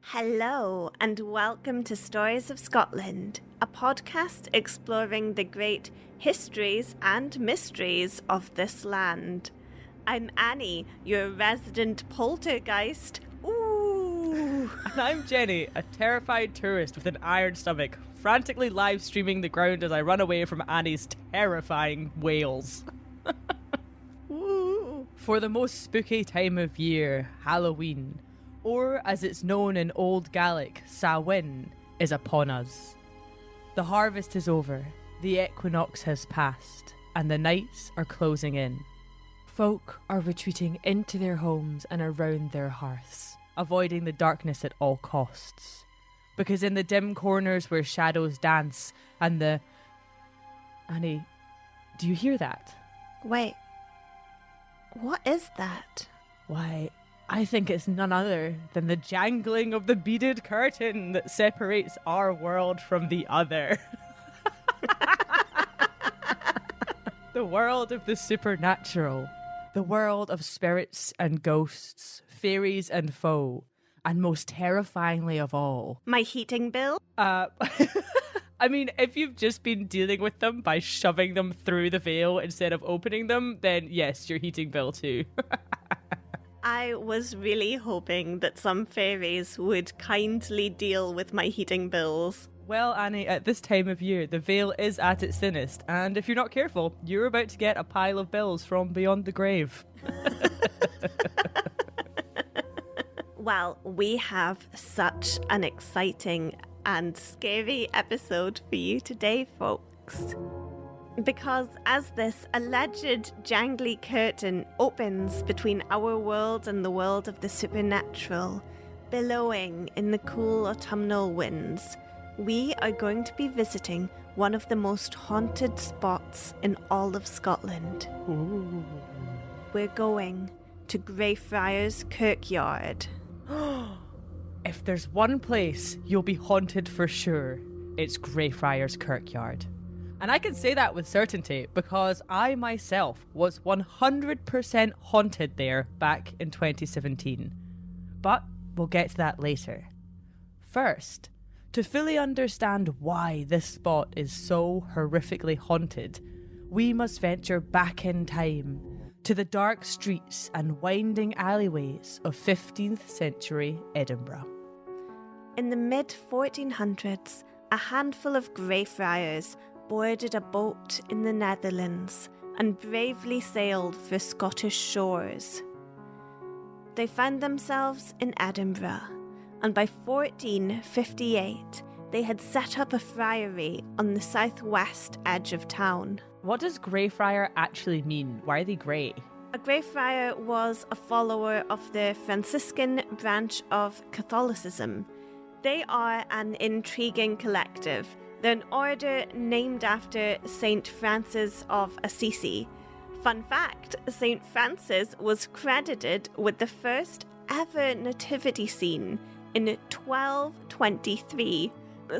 Hello, and welcome to Stories of Scotland, a podcast exploring the great histories and mysteries of this land. I'm Annie, your resident poltergeist. Ooh! And I'm Jenny, a terrified tourist with an iron stomach, frantically live streaming the ground as I run away from Annie's terrifying wails. For the most spooky time of year, Halloween, or as it's known in Old Gaelic, Samhain, is upon us. The harvest is over, the equinox has passed, and the nights are closing in. Folk are retreating into their homes and around their hearths, avoiding the darkness at all costs. Because in the dim corners where shadows dance and the... Annie, do you hear that? Wait, what is that? Why, I think it's none other than the jangling of the beaded curtain that separates our world from the other. The world of the supernatural. The world of spirits and ghosts, fairies and foe, and most terrifyingly of all... My heating bill? I mean, if you've just been dealing with them by shoving them through the veil instead of opening them, then yes, your heating bill too. I was really hoping that some fairies would kindly deal with my heating bills. Well, Annie, at this time of year, the veil is at its thinnest, and if you're not careful, you're about to get a pile of bills from beyond the grave. Well, we have such an exciting and scary episode for you today, folks. Because as this alleged jangly curtain opens between our world and the world of the supernatural, billowing in the cool autumnal winds, we are going to be visiting one of the most haunted spots in all of Scotland. Ooh. We're going to Greyfriars Kirkyard. If there's one place you'll be haunted for sure, it's Greyfriars Kirkyard. And I can say that with certainty because I myself was 100% haunted there back in 2017. But we'll get to that later. First, to fully understand why this spot is so horrifically haunted, we must venture back in time to the dark streets and winding alleyways of 15th century Edinburgh. In the mid-1400s, a handful of Greyfriars boarded a boat in the Netherlands and bravely sailed for Scottish shores. They found themselves in Edinburgh, and by 1458 they had set up a friary on the southwest edge of town. What does Greyfriar actually mean? Why are they grey? A Greyfriar was a follower of the Franciscan branch of Catholicism. They are an intriguing collective. They're an order named after Saint Francis of Assisi. Fun fact, Saint Francis was credited with the first ever nativity scene in 1223.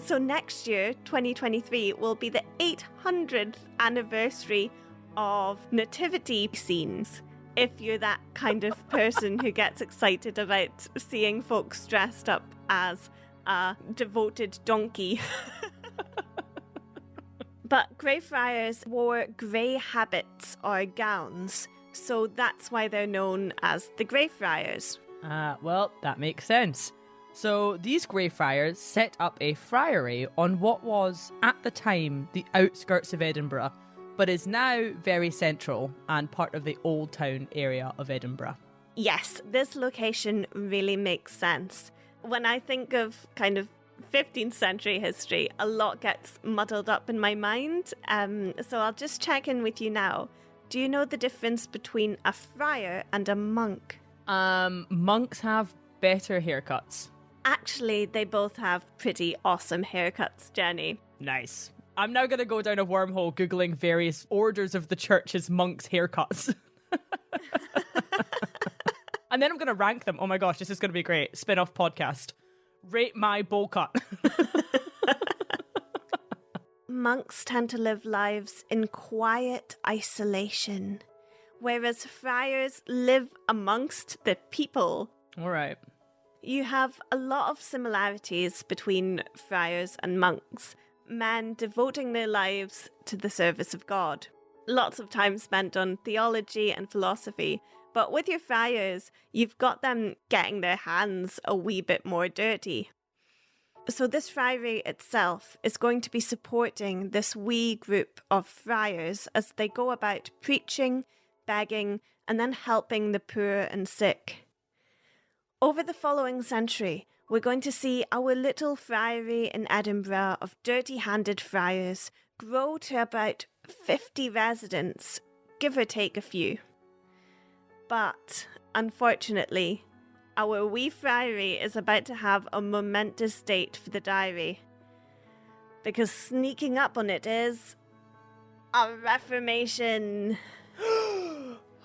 So next year, 2023, will be the 800th anniversary of nativity scenes. If you're that kind of person who gets excited about seeing folks dressed up as a devoted donkey. But Greyfriars wore grey habits or gowns, so that's why they're known as the Greyfriars. Well, that makes sense. So these Greyfriars set up a friary on what was, at the time, the outskirts of Edinburgh, but is now very central and part of the Old Town area of Edinburgh. Yes, this location really makes sense. When I think of kind of 15th century history, a lot gets muddled up in my mind. So I'll just check in with you now. Do you know the difference between a friar and a monk? Monks have better haircuts. Actually, they both have pretty awesome haircuts, Jenny. Nice. I'm now going to go down a wormhole Googling various orders of the church's monks' haircuts. And then I'm going to rank them. Oh my gosh, this is going to be great. Spin-off podcast. Rate my bowl cut. monks tend to live lives in quiet isolation, whereas friars live amongst the people. All right. You have a lot of similarities between friars and monks, men devoting their lives to the service of God. Lots of time spent on theology and philosophy, but with your friars, you've got them getting their hands a wee bit more dirty. So this friary itself is going to be supporting this wee group of friars as they go about preaching, begging, and then helping the poor and sick. Over the following century, we're going to see our little friary in Edinburgh of dirty-handed friars grow to about 50 residents, give or take a few. But, unfortunately, our wee friary is about to have a momentous date for the diary, because sneaking up on it is a reformation.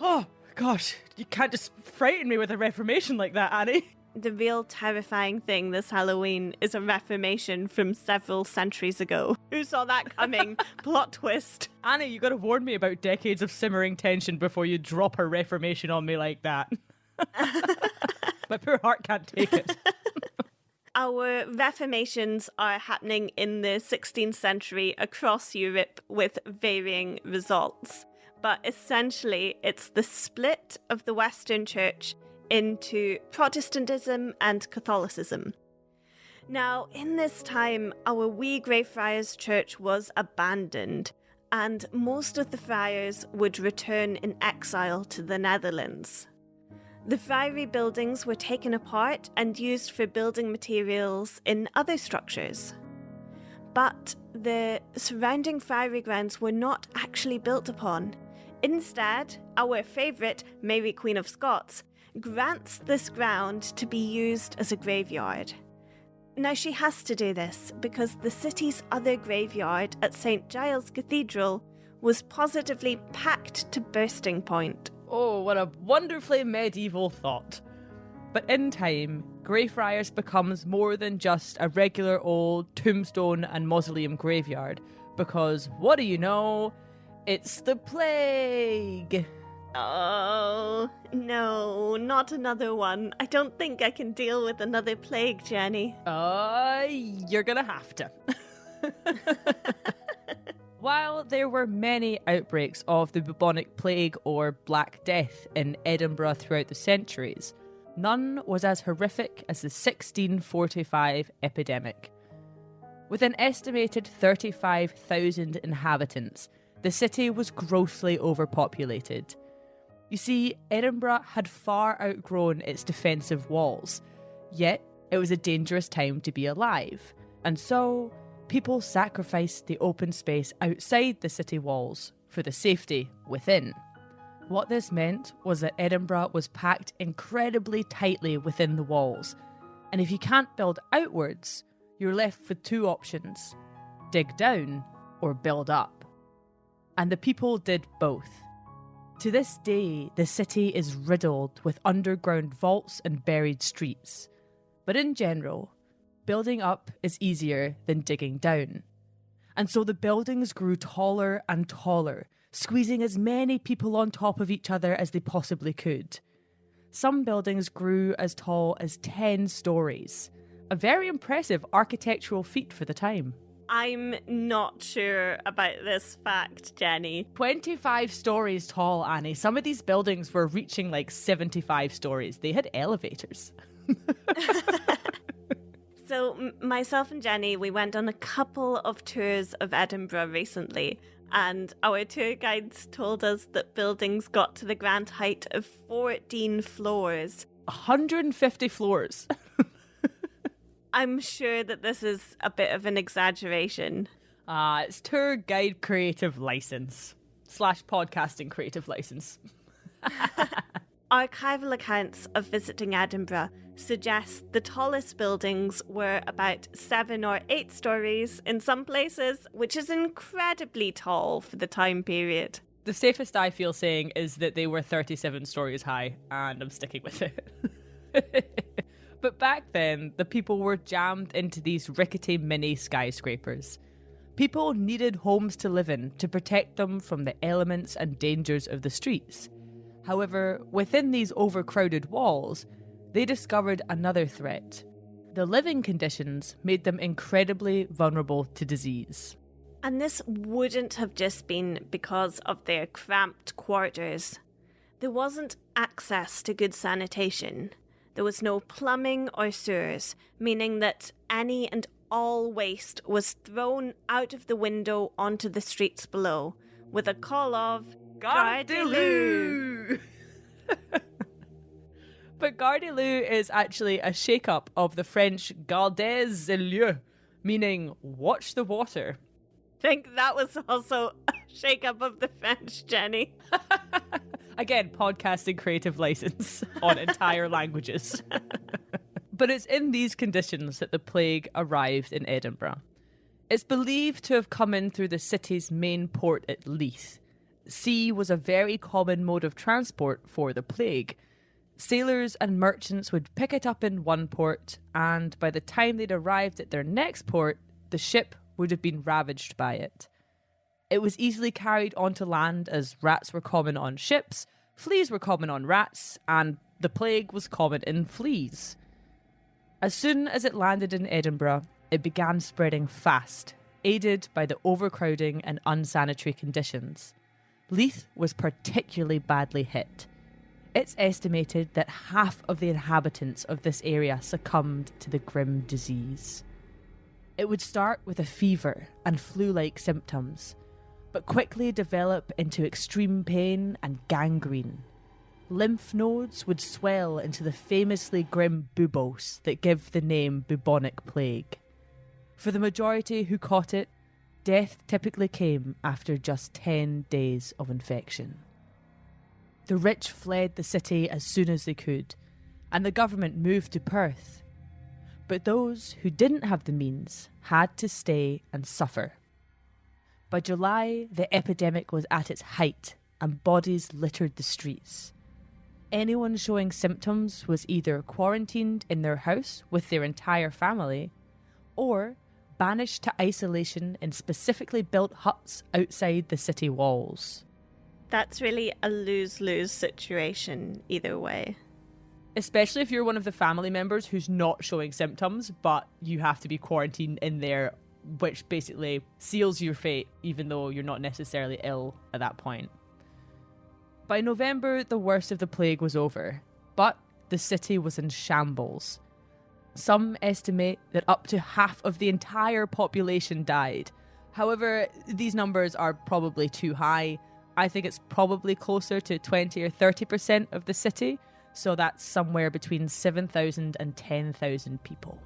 Oh, gosh, you can't just frighten me with a reformation like that, Annie. The real terrifying thing this Halloween is a reformation from several centuries ago. Who saw that coming? Plot twist. Annie, you gotta warn me about decades of simmering tension before you drop a reformation on me like that. My poor heart can't take it. Our reformations are happening in the 16th century across Europe with varying results. But essentially, it's the split of the Western Church into Protestantism and Catholicism. Now, in this time, our wee Greyfriars Church was abandoned, and most of the friars would return in exile to the Netherlands. The friary buildings were taken apart and used for building materials in other structures. But the surrounding friary grounds were not actually built upon. Instead, our favourite Mary Queen of Scots grants this ground to be used as a graveyard. Now she has to do this because the city's other graveyard at St. Giles Cathedral was positively packed to bursting point. Oh, what a wonderfully medieval thought. But in time, Greyfriars becomes more than just a regular old tombstone and mausoleum graveyard, because what do you know? It's the plague! Oh, no, not another one. I don't think I can deal with another plague, Jenny. You're gonna have to. While there were many outbreaks of the bubonic plague or Black Death in Edinburgh throughout the centuries, none was as horrific as the 1645 epidemic. With an estimated 35,000 inhabitants, the city was grossly overpopulated. You see, Edinburgh had far outgrown its defensive walls, yet it was a dangerous time to be alive, and so people sacrificed the open space outside the city walls for the safety within. What this meant was that Edinburgh was packed incredibly tightly within the walls, and if you can't build outwards, you're left with two options: dig down or build up. And the people did both. To this day, the city is riddled with underground vaults and buried streets. But in general, building up is easier than digging down. And so the buildings grew taller and taller, squeezing as many people on top of each other as they possibly could. Some buildings grew as tall as 10 stories, a very impressive architectural feat for the time. I'm not sure about this fact, Jenny. 25 stories tall, Annie. Some of these buildings were reaching like 75 stories. They had elevators. So myself and Jenny, we went on a couple of tours of Edinburgh recently, and our tour guides told us that buildings got to the grand height of 14 floors. 150 floors. I'm sure that this is a bit of an exaggeration. It's tour guide creative license / podcasting creative license. Archival accounts of visiting Edinburgh suggest the tallest buildings were about 7 or 8 stories in some places, which is incredibly tall for the time period. The safest I feel saying is that they were 37 stories high, and I'm sticking with it. But back then, the people were jammed into these rickety mini skyscrapers. People needed homes to live in to protect them from the elements and dangers of the streets. However, within these overcrowded walls, they discovered another threat. The living conditions made them incredibly vulnerable to disease. And this wouldn't have just been because of their cramped quarters. There wasn't access to good sanitation. There was no plumbing or sewers, meaning that any and all waste was thrown out of the window onto the streets below, with a call of Gardez-Lou! But Gardez-Lou is actually a shake-up of the French Gardez-Lou, meaning watch the water. Think that was also a shake-up of the French, Jenny. Again, podcasting creative license on entire languages. But it's in these conditions that the plague arrived in Edinburgh. It's believed to have come in through the city's main port at Leith. Sea was a very common mode of transport for the plague. Sailors and merchants would pick it up in one port, and by the time they'd arrived at their next port, the ship would have been ravaged by it. It was easily carried onto land as rats were common on ships, fleas were common on rats, and the plague was common in fleas. As soon as it landed in Edinburgh, it began spreading fast, aided by the overcrowding and unsanitary conditions. Leith was particularly badly hit. It's estimated that half of the inhabitants of this area succumbed to the grim disease. It would start with a fever and flu-like symptoms, but quickly develop into extreme pain and gangrene. Lymph nodes would swell into the famously grim buboes that give the name bubonic plague. For the majority who caught it, death typically came after just 10 days of infection. The rich fled the city as soon as they could, and the government moved to Perth. But those who didn't have the means had to stay and suffer. By July, the epidemic was at its height, and bodies littered the streets. Anyone showing symptoms was either quarantined in their house with their entire family, or banished to isolation in specifically built huts outside the city walls. That's really a lose-lose situation either way. Especially if you're one of the family members who's not showing symptoms, but you have to be quarantined in there, which basically seals your fate, even though you're not necessarily ill at that point. By November, the worst of the plague was over, but the city was in shambles. Some estimate that up to half of the entire population died. However, these numbers are probably too high. I think it's probably closer to 20 or 30% of the city, so that's somewhere between 7,000 and 10,000 people.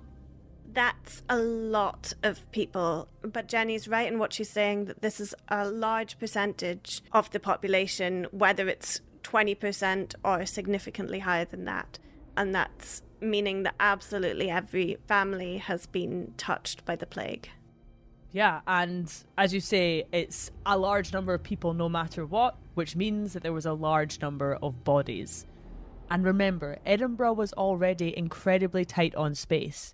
That's a lot of people, but Jenny's right in what she's saying, that this is a large percentage of the population, whether it's 20% or significantly higher than that. And that's meaning that absolutely every family has been touched by the plague. Yeah, and as you say, it's a large number of people no matter what, which means that there was a large number of bodies. And remember, Edinburgh was already incredibly tight on space,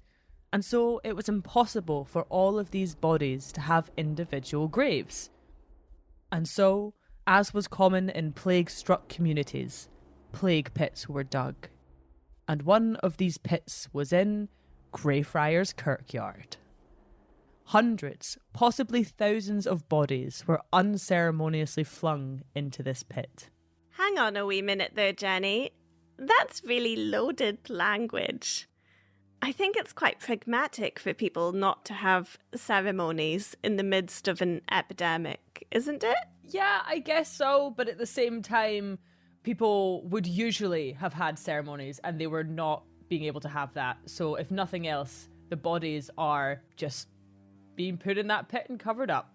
and so it was impossible for all of these bodies to have individual graves. And so, as was common in plague-struck communities, plague pits were dug. And one of these pits was in Greyfriars Kirkyard. Hundreds, possibly thousands of bodies were unceremoniously flung into this pit. Hang on a wee minute there, Jenny. That's really loaded language. I think it's quite pragmatic for people not to have ceremonies in the midst of an epidemic, isn't it? Yeah, I guess so, but at the same time, people would usually have had ceremonies and they were not being able to have that. So if nothing else, the bodies are just being put in that pit and covered up.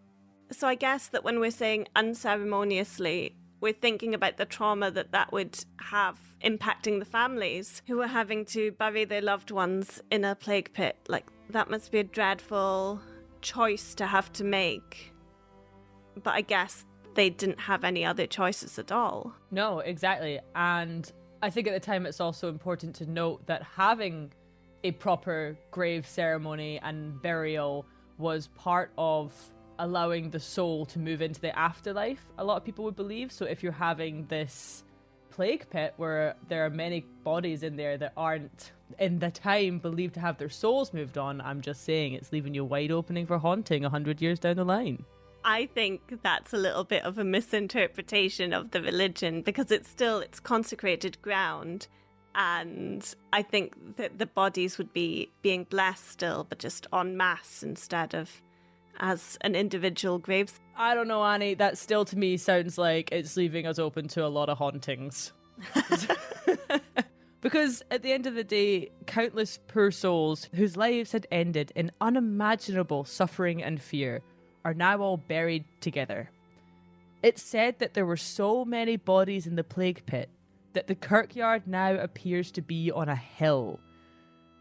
So I guess that when we're saying unceremoniously, we're thinking about the trauma that would have impacting the families who are having to bury their loved ones in a plague pit. Like, that must be a dreadful choice to have to make. But I guess they didn't have any other choices at all. No, exactly. And I think at the time it's also important to note that having a proper grave ceremony and burial was part of allowing the soul to move into the afterlife, a lot of people would believe. So if you're having this plague pit where there are many bodies in there that aren't in the time believed to have their souls moved on, I'm just saying it's leaving you wide opening for haunting 100 years down the line. I think that's a little bit of a misinterpretation of the religion, because it's consecrated ground, and I think that the bodies would be being blessed still, but just en masse instead of as an individual grave. I don't know, Annie, that still to me sounds like it's leaving us open to a lot of hauntings. Because at the end of the day, countless poor souls whose lives had ended in unimaginable suffering and fear are now all buried together. It's said that there were so many bodies in the plague pit that the kirkyard now appears to be on a hill.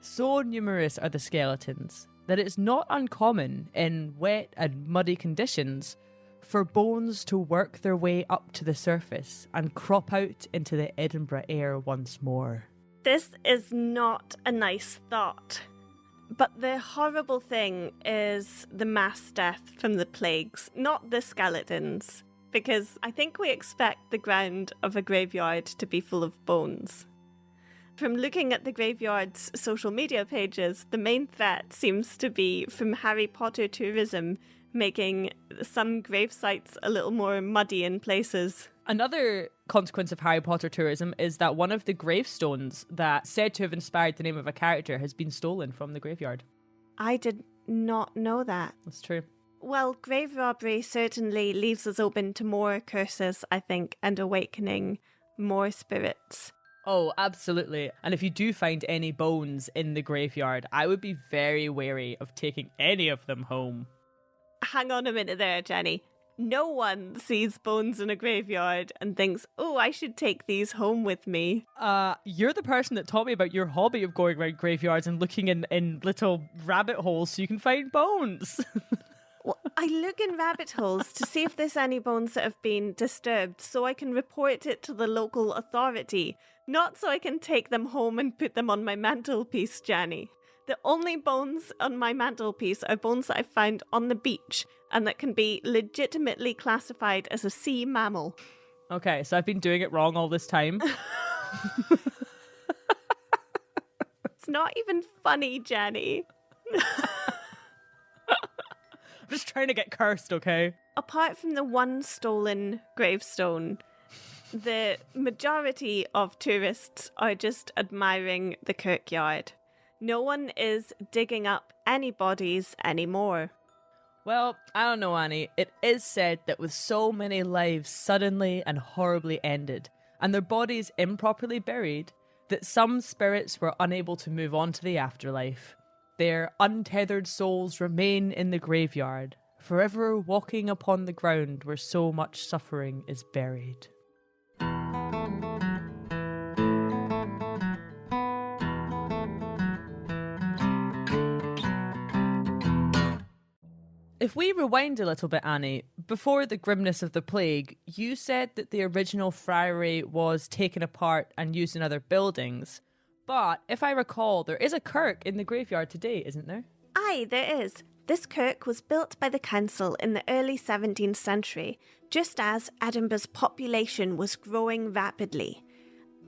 So numerous are the skeletons that it's not uncommon in wet and muddy conditions for bones to work their way up to the surface and crop out into the Edinburgh air once more. This is not a nice thought. But the horrible thing is the mass death from the plagues, not the skeletons, because I think we expect the ground of a graveyard to be full of bones. From looking at the graveyard's social media pages, the main threat seems to be from Harry Potter tourism, making some grave sites a little more muddy in places. Another consequence of Harry Potter tourism is that one of the gravestones that's said to have inspired the name of a character has been stolen from the graveyard. I did not know that. That's true. Well, grave robbery certainly leaves us open to more curses, I think, and awakening more spirits. Oh, absolutely. And if you do find any bones in the graveyard, I would be very wary of taking any of them home. Hang on a minute there, Jenny. No one sees bones in a graveyard and thinks, oh, I should take these home with me. You're the person that taught me about your hobby of going around graveyards and looking in little rabbit holes so you can find bones. Well, I look in rabbit holes to see if there's any bones that have been disturbed so I can report it to the local authority, not so I can take them home and put them on my mantelpiece, Jenny. The only bones on my mantelpiece are bones that I found on the beach and that can be legitimately classified as a sea mammal. Okay, so I've been doing it wrong all this time. It's not even funny, Jenny. I'm just trying to get cursed, okay? Apart from the one stolen gravestone, the majority of tourists are just admiring the kirkyard. No one is digging up any bodies anymore. Well, I don't know, Annie. It is said that with so many lives suddenly and horribly ended, and their bodies improperly buried, that some spirits were unable to move on to the afterlife. Their untethered souls remain in the graveyard, forever walking upon the ground where so much suffering is buried. If we rewind a little bit, Annie, before the grimness of the plague, you said that the original friary was taken apart and used in other buildings. But if I recall, there is a kirk in the graveyard today, isn't there? Aye, there is. This kirk was built by the council in the early 17th century, just as Edinburgh's population was growing rapidly.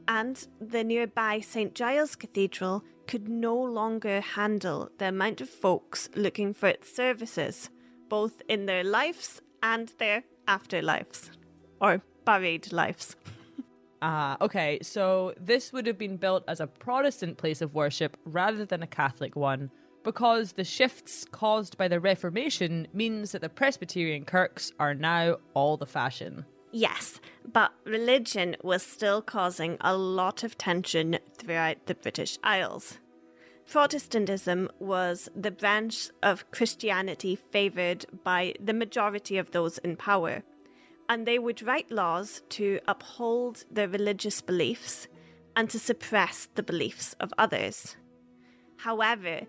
And the nearby St Giles Cathedral could no longer handle the amount of folks looking for its services, both in their lives and their afterlives, or buried lives. Okay, so this would have been built as a Protestant place of worship rather than a Catholic one, because the shifts caused by the Reformation means that the Presbyterian kirks are now all the fashion. Yes, but religion was still causing a lot of tension throughout the British Isles. Protestantism was the branch of Christianity favoured by the majority of those in power, and they would write laws to uphold their religious beliefs and to suppress the beliefs of others. However,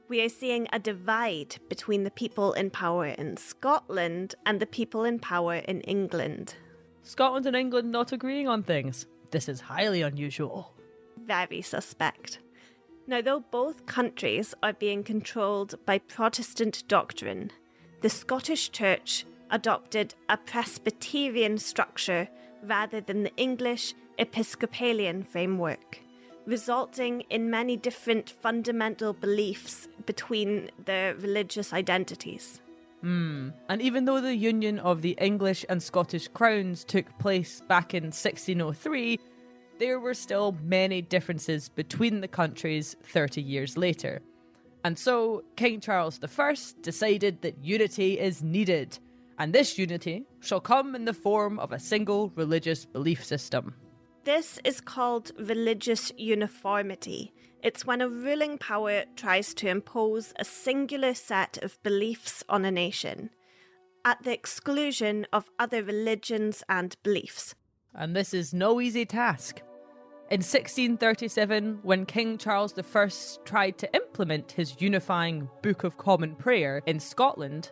we are seeing a divide between the people in power in Scotland and the people in power in England. Scotland and England not agreeing on things. This is highly unusual. Very suspect. Now, though both countries are being controlled by Protestant doctrine, the Scottish Church adopted a Presbyterian structure rather than the English Episcopalian framework, resulting in many different fundamental beliefs between the religious identities. And even though the union of the English and Scottish crowns took place back in 1603, there were still many differences between the countries 30 years later. And so King Charles I decided that unity is needed, and this unity shall come in the form of a single religious belief system. This is called religious uniformity. It's when a ruling power tries to impose a singular set of beliefs on a nation, at the exclusion of other religions and beliefs. And this is no easy task. In 1637, when King Charles I tried to implement his unifying Book of Common Prayer in Scotland,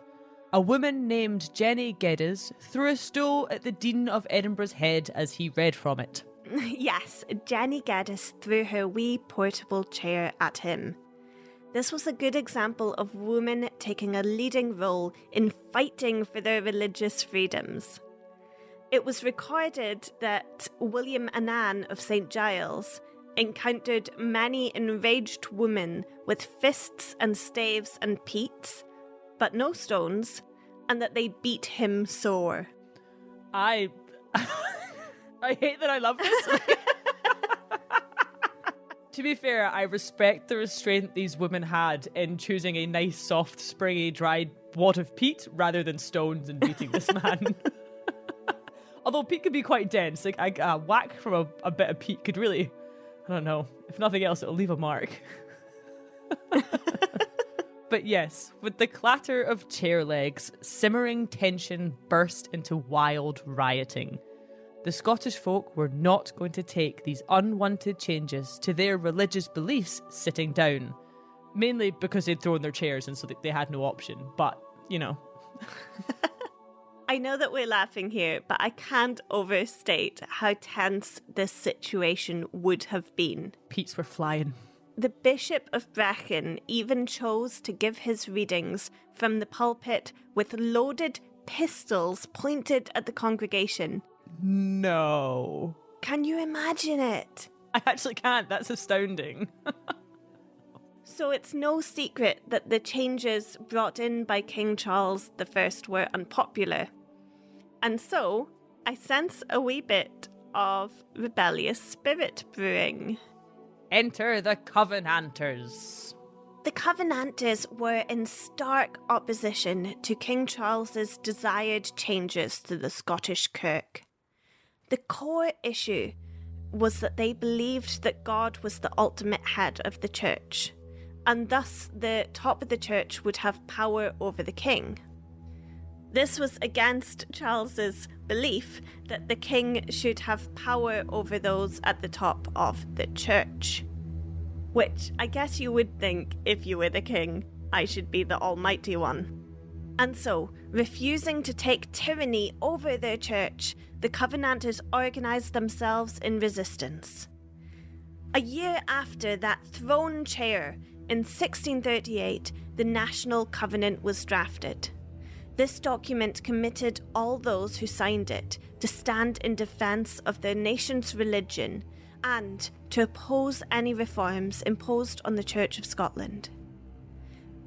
a woman named Jenny Geddes threw a stool at the Dean of Edinburgh's head as he read from it. Yes, Jenny Geddes threw her wee portable chair at him. This was a good example of women taking a leading role in fighting for their religious freedoms. It was recorded that William and Anne of St. Giles encountered many enraged women with fists and staves and peats, but no stones, and that they beat him sore. I hate that I love this. To be fair, I respect the restraint these women had in choosing a nice, soft, springy, dried wad of peat rather than stones and beating this man. Although peat can be quite dense. Like a whack from a bit of peat could really, I don't know, if nothing else, it'll leave a mark. But yes, with the clatter of chair legs, simmering tension burst into wild rioting. The Scottish folk were not going to take these unwanted changes to their religious beliefs sitting down. Mainly because they'd thrown their chairs and so they had no option. But, you know. I know that we're laughing here, but I can't overstate how tense this situation would have been. Peats were flying. The Bishop of Brecon even chose to give his readings from the pulpit with loaded pistols pointed at the congregation. No. Can you imagine it? I actually can't. That's astounding. So it's no secret that the changes brought in by King Charles I were unpopular. And so I sense a wee bit of rebellious spirit brewing. Enter the Covenanters. The Covenanters were in stark opposition to King Charles's desired changes to the Scottish Kirk. The core issue was that they believed that God was the ultimate head of the church, and thus the top of the church would have power over the king. This was against Charles's belief that the king should have power over those at the top of the church. Which I guess you would think, if you were the king, I should be the almighty one. And so, refusing to take tyranny over their church, the Covenanters organised themselves in resistance. A year after that throne chair, in 1638, the National Covenant was drafted. This document committed all those who signed it to stand in defence of their nation's religion and to oppose any reforms imposed on the Church of Scotland.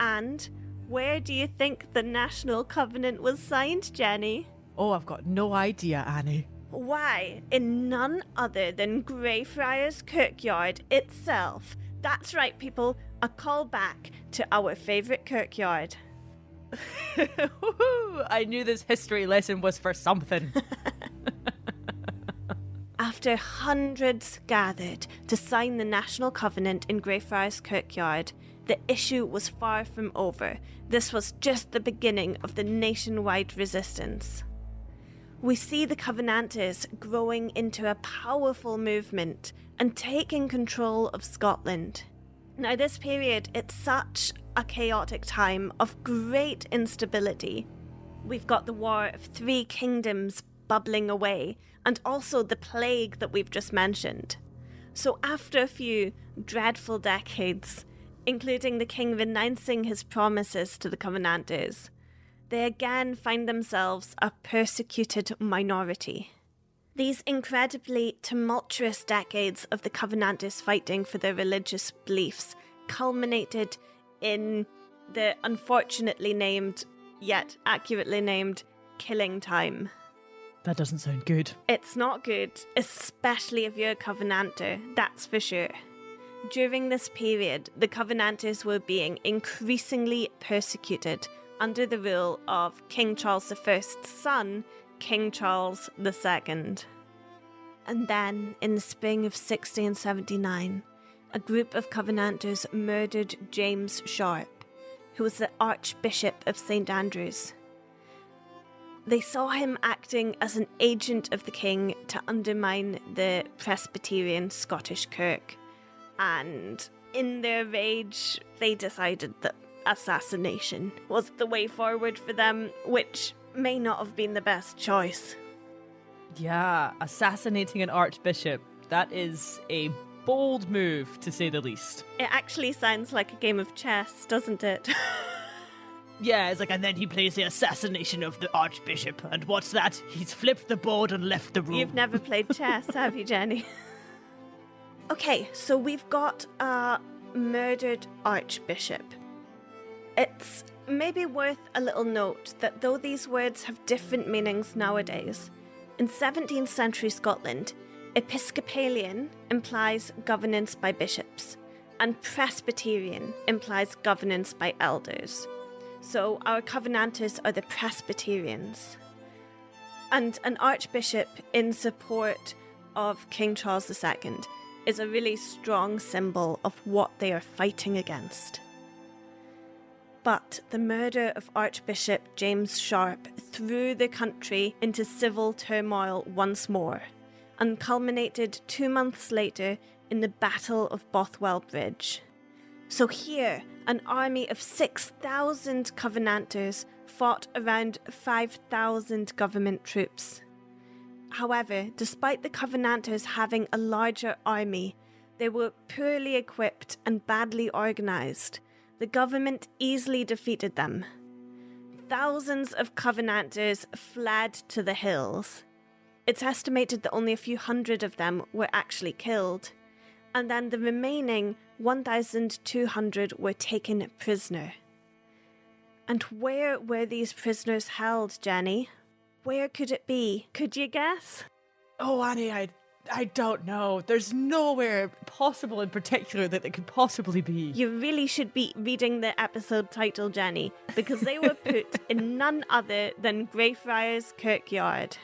And where do you think the National Covenant was signed, Jenny? Oh, I've got no idea, Annie. Why, in none other than Greyfriars Kirkyard itself. That's right, people, a callback to our favourite kirkyard. I knew this history lesson was for something. After hundreds gathered to sign the National Covenant in Greyfriars Kirkyard, the issue was far from over. This was just the beginning of the nationwide resistance. We see the Covenanters growing into a powerful movement and taking control of Scotland. Now, this period, it's such a chaotic time of great instability. We've got the War of Three Kingdoms bubbling away, and also the plague that we've just mentioned. So after a few dreadful decades, including the king renouncing his promises to the Covenanters, they again find themselves a persecuted minority. These incredibly tumultuous decades of the Covenanters fighting for their religious beliefs culminated in the unfortunately named, yet accurately named, Killing Time. That doesn't sound good. It's not good, especially if you're a Covenanter, that's for sure. During this period, the Covenanters were being increasingly persecuted under the rule of King Charles I's son, King Charles II. And then, in the spring of 1679, a group of Covenanters murdered James Sharp, who was the Archbishop of St. Andrews. They saw him acting as an agent of the king to undermine the Presbyterian Scottish Kirk, and in their rage, they decided that assassination was the way forward for them, which may not have been the best choice. Yeah, assassinating an archbishop. That is a bold move, to say the least. It actually sounds like a game of chess, doesn't it? Yeah, it's like, and then he plays the assassination of the archbishop. And what's that? He's flipped the board and left the room. You've never played chess, have you, Jenny? Okay, so we've got a murdered archbishop. It's maybe worth a little note that though these words have different meanings nowadays, in 17th century Scotland, Episcopalian implies governance by bishops, and Presbyterian implies governance by elders. So our Covenanters are the Presbyterians. And an archbishop in support of King Charles II is a really strong symbol of what they are fighting against. But the murder of Archbishop James Sharp threw the country into civil turmoil once more, and culminated 2 months later in the Battle of Bothwell Bridge. So here, an army of 6,000 Covenanters fought around 5,000 government troops. However, despite the Covenanters having a larger army, they were poorly equipped and badly organised. The government easily defeated them. Thousands of Covenanters fled to the hills. It's estimated that only a few hundred of them were actually killed, and then the remaining 1,200 were taken prisoner. And where were these prisoners held, Jenny? Where could it be? Could you guess? Oh, Annie, I don't know. There's nowhere possible in particular that it could possibly be. You really should be reading the episode title, Jenny, because they were put in none other than Greyfriars Kirkyard.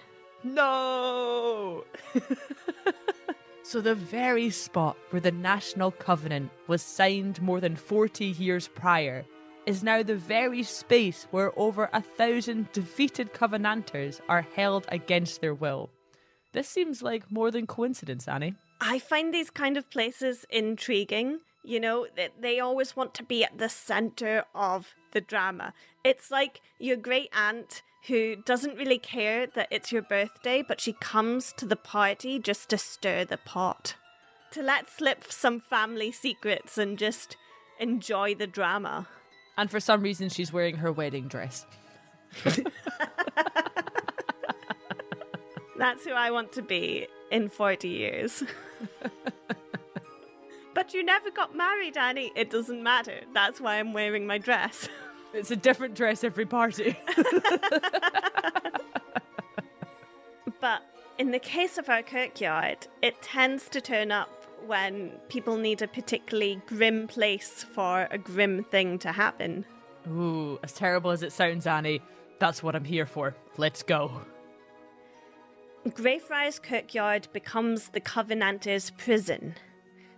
No! So the very spot where the National Covenant was signed more than 40 years prior is now the very space where over 1,000 defeated Covenanters are held against their will. This seems like more than coincidence, Annie. I find these kind of places intriguing. You know, they always want to be at the centre of the drama. It's like your great aunt who doesn't really care that it's your birthday, but she comes to the party just to stir the pot, to let slip some family secrets and just enjoy the drama. And for some reason, she's wearing her wedding dress. That's who I want to be in 40 years. But you never got married, Annie. It doesn't matter. That's why I'm wearing my dress. It's a different dress every party. But in the case of our kirkyard, it tends to turn up when people need a particularly grim place for a grim thing to happen. Ooh, as terrible as it sounds, Annie, that's what I'm here for. Let's go. Greyfriars Kirkyard becomes the Covenanters' prison.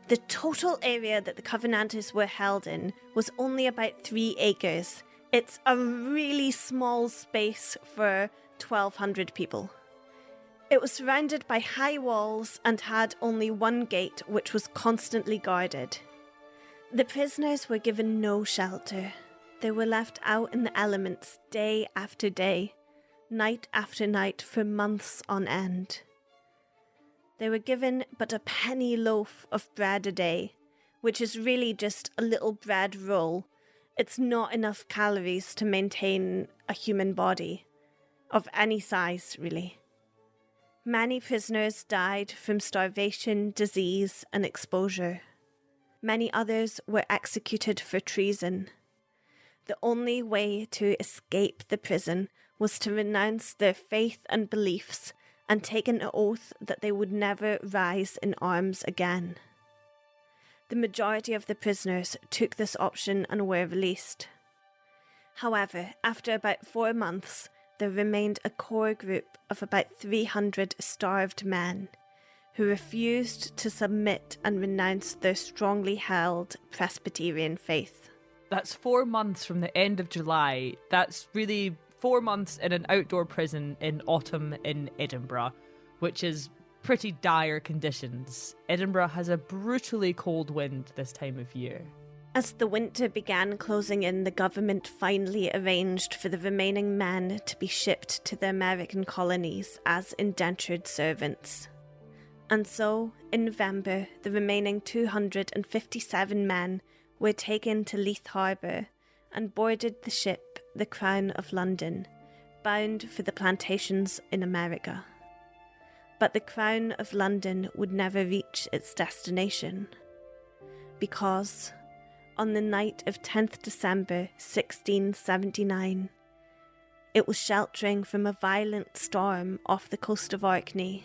The total area that the Covenanters were held in was only about 3 acres. It's a really small space for 1,200 people. It was surrounded by high walls and had only one gate, which was constantly guarded. The prisoners were given no shelter. They were left out in the elements day after day, night after night for months on end. They were given but a penny loaf of bread a day, which is really just a little bread roll, It's not enough calories to maintain a human body, of any size, really. Many prisoners died from starvation, disease, and exposure. Many others were executed for treason. The only way to escape the prison was to renounce their faith and beliefs and take an oath that they would never rise in arms again. The majority of the prisoners took this option and were released. However, after about 4 months, there remained a core group of about 300 starved men who refused to submit and renounce their strongly held Presbyterian faith. That's 4 months from the end of July. That's really 4 months in an outdoor prison in autumn in Edinburgh, which is pretty dire conditions. Edinburgh has a brutally cold wind this time of year. As the winter began closing in, the government finally arranged for the remaining men to be shipped to the American colonies as indentured servants. And so, in November, the remaining 257 men were taken to Leith Harbour and boarded the ship the Crown of London, bound for the plantations in America. But the Crown of London would never reach its destination, because on the night of 10th December 1679, it was sheltering from a violent storm off the coast of Orkney.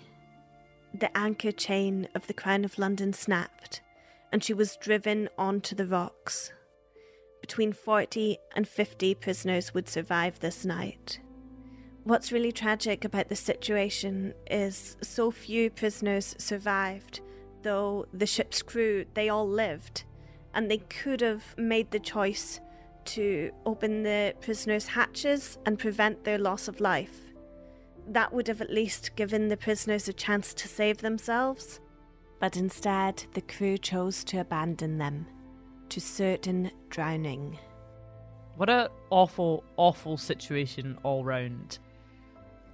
The anchor chain of the Crown of London snapped, and she was driven onto the rocks. Between 40 and 50 prisoners would survive this night. What's really tragic about the situation is so few prisoners survived, though the ship's crew, they all lived, and they could have made the choice to open the prisoners' hatches and prevent their loss of life. That would have at least given the prisoners a chance to save themselves, but instead the crew chose to abandon them to certain drowning. What a awful, awful situation all round.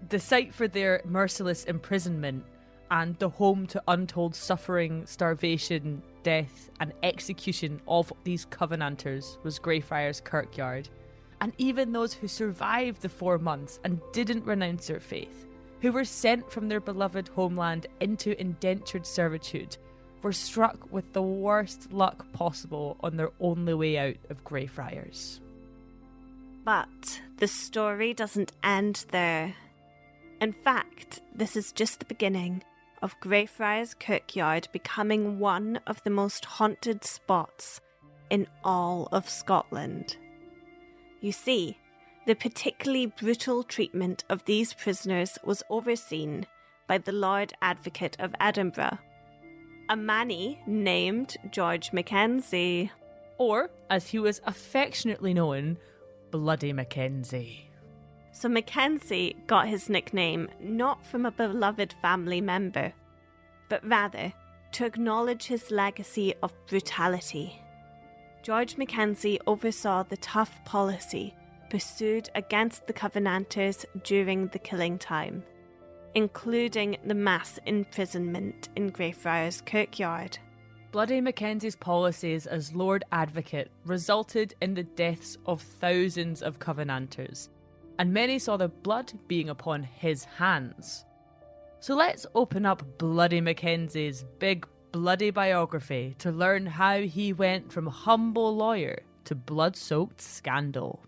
The site for their merciless imprisonment and the home to untold suffering, starvation, death and execution of these Covenanters was Greyfriars Kirkyard. And even those who survived the 4 months and didn't renounce their faith, who were sent from their beloved homeland into indentured servitude, were struck with the worst luck possible on their only way out of Greyfriars. But the story doesn't end there. In fact, this is just the beginning of Greyfriars Kirkyard becoming one of the most haunted spots in all of Scotland. You see, the particularly brutal treatment of these prisoners was overseen by the Lord Advocate of Edinburgh, a manny named George MacKenzie. Or, as he was affectionately known, Bloody MacKenzie. So Mackenzie got his nickname not from a beloved family member, but rather to acknowledge his legacy of brutality. George MacKenzie oversaw the tough policy pursued against the Covenanters during the killing time, including the mass imprisonment in Greyfriars Kirkyard. Bloody Mackenzie's policies as Lord Advocate resulted in the deaths of thousands of Covenanters, and many saw the blood being upon his hands. So let's open up Bloody Mackenzie's big bloody biography to learn how he went from humble lawyer to blood-soaked scandal.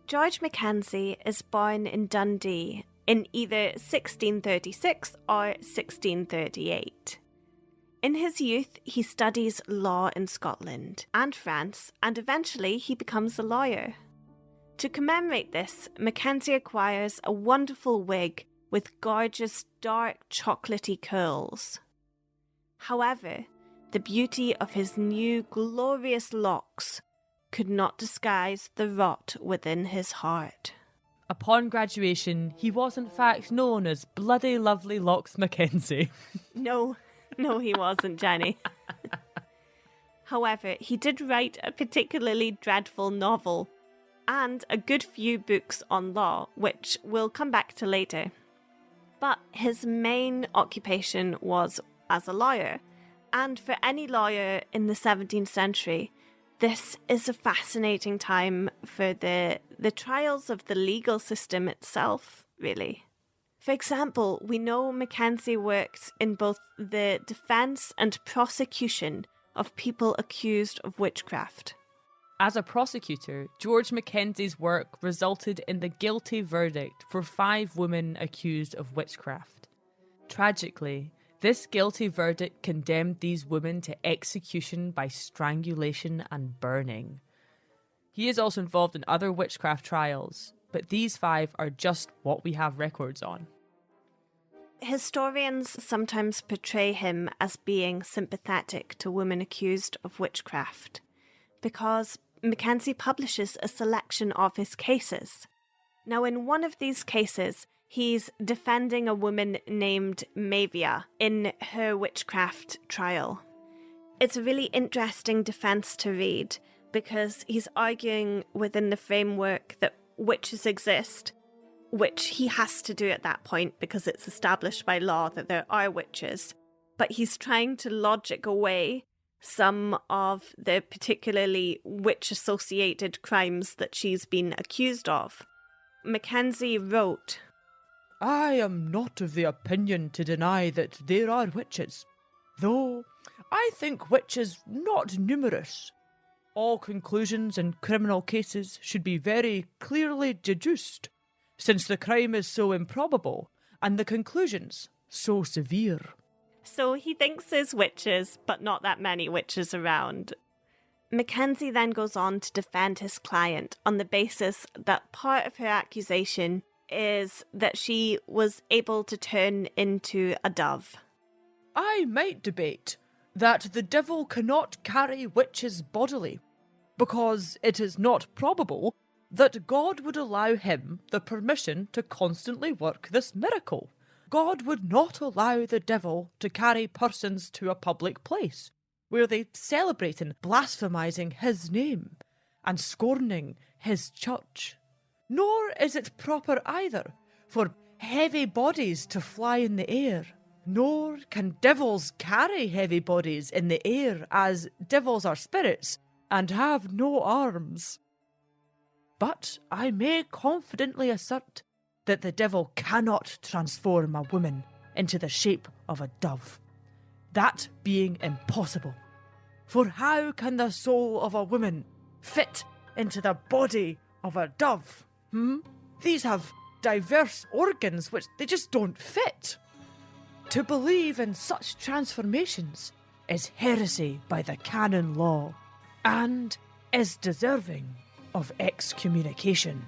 George MacKenzie is born in Dundee in either 1636 or 1638. In his youth, he studies law in Scotland and France, and eventually he becomes a lawyer. To commemorate this, Mackenzie acquires a wonderful wig with gorgeous dark chocolatey curls. However, the beauty of his new glorious locks could not disguise the rot within his heart. Upon graduation, he was in fact known as Bloody Lovely Locks Mackenzie. No, he wasn't, Jenny. However, he did write a particularly dreadful novel and a good few books on law, which we'll come back to later. But his main occupation was as a lawyer, and for any lawyer in the 17th century, This is a fascinating time for the trials of the legal system itself, really. For example, we know Mackenzie worked in both the defence and prosecution of people accused of witchcraft. As a prosecutor, George Mackenzie's work resulted in the guilty verdict for 5 women accused of witchcraft. Tragically, this guilty verdict condemned these women to execution by strangulation and burning. He is also involved in other witchcraft trials, but these 5 are just what we have records on. Historians sometimes portray him as being sympathetic to women accused of witchcraft, because Mackenzie publishes a selection of his cases. Now, in one of these cases, he's defending a woman named Mavia in her witchcraft trial. It's a really interesting defense to read because he's arguing within the framework that witches exist, which he has to do at that point because it's established by law that there are witches. But he's trying to logic away some of the particularly witch-associated crimes that she's been accused of. Mackenzie wrote, I am not of the opinion to deny that there are witches, though I think witches not numerous. All conclusions in criminal cases should be very clearly deduced, since the crime is so improbable and the conclusions so severe. So he thinks there's witches, but not that many witches around. Mackenzie then goes on to defend his client on the basis that part of her accusation is that she was able to turn into a dove. I might debate that the devil cannot carry witches bodily, because it is not probable that God would allow him the permission to constantly work this miracle. God would not allow the devil to carry persons to a public place, where they celebrate and blasphemising his name, and scorning his church. Nor is it proper either for heavy bodies to fly in the air, nor can devils carry heavy bodies in the air, as devils are spirits and have no arms. But I may confidently assert that the devil cannot transform a woman into the shape of a dove, that being impossible. For how can the soul of a woman fit into the body of a dove? These have diverse organs which they just don't fit. To believe in such transformations is heresy by the canon law, and is deserving of excommunication.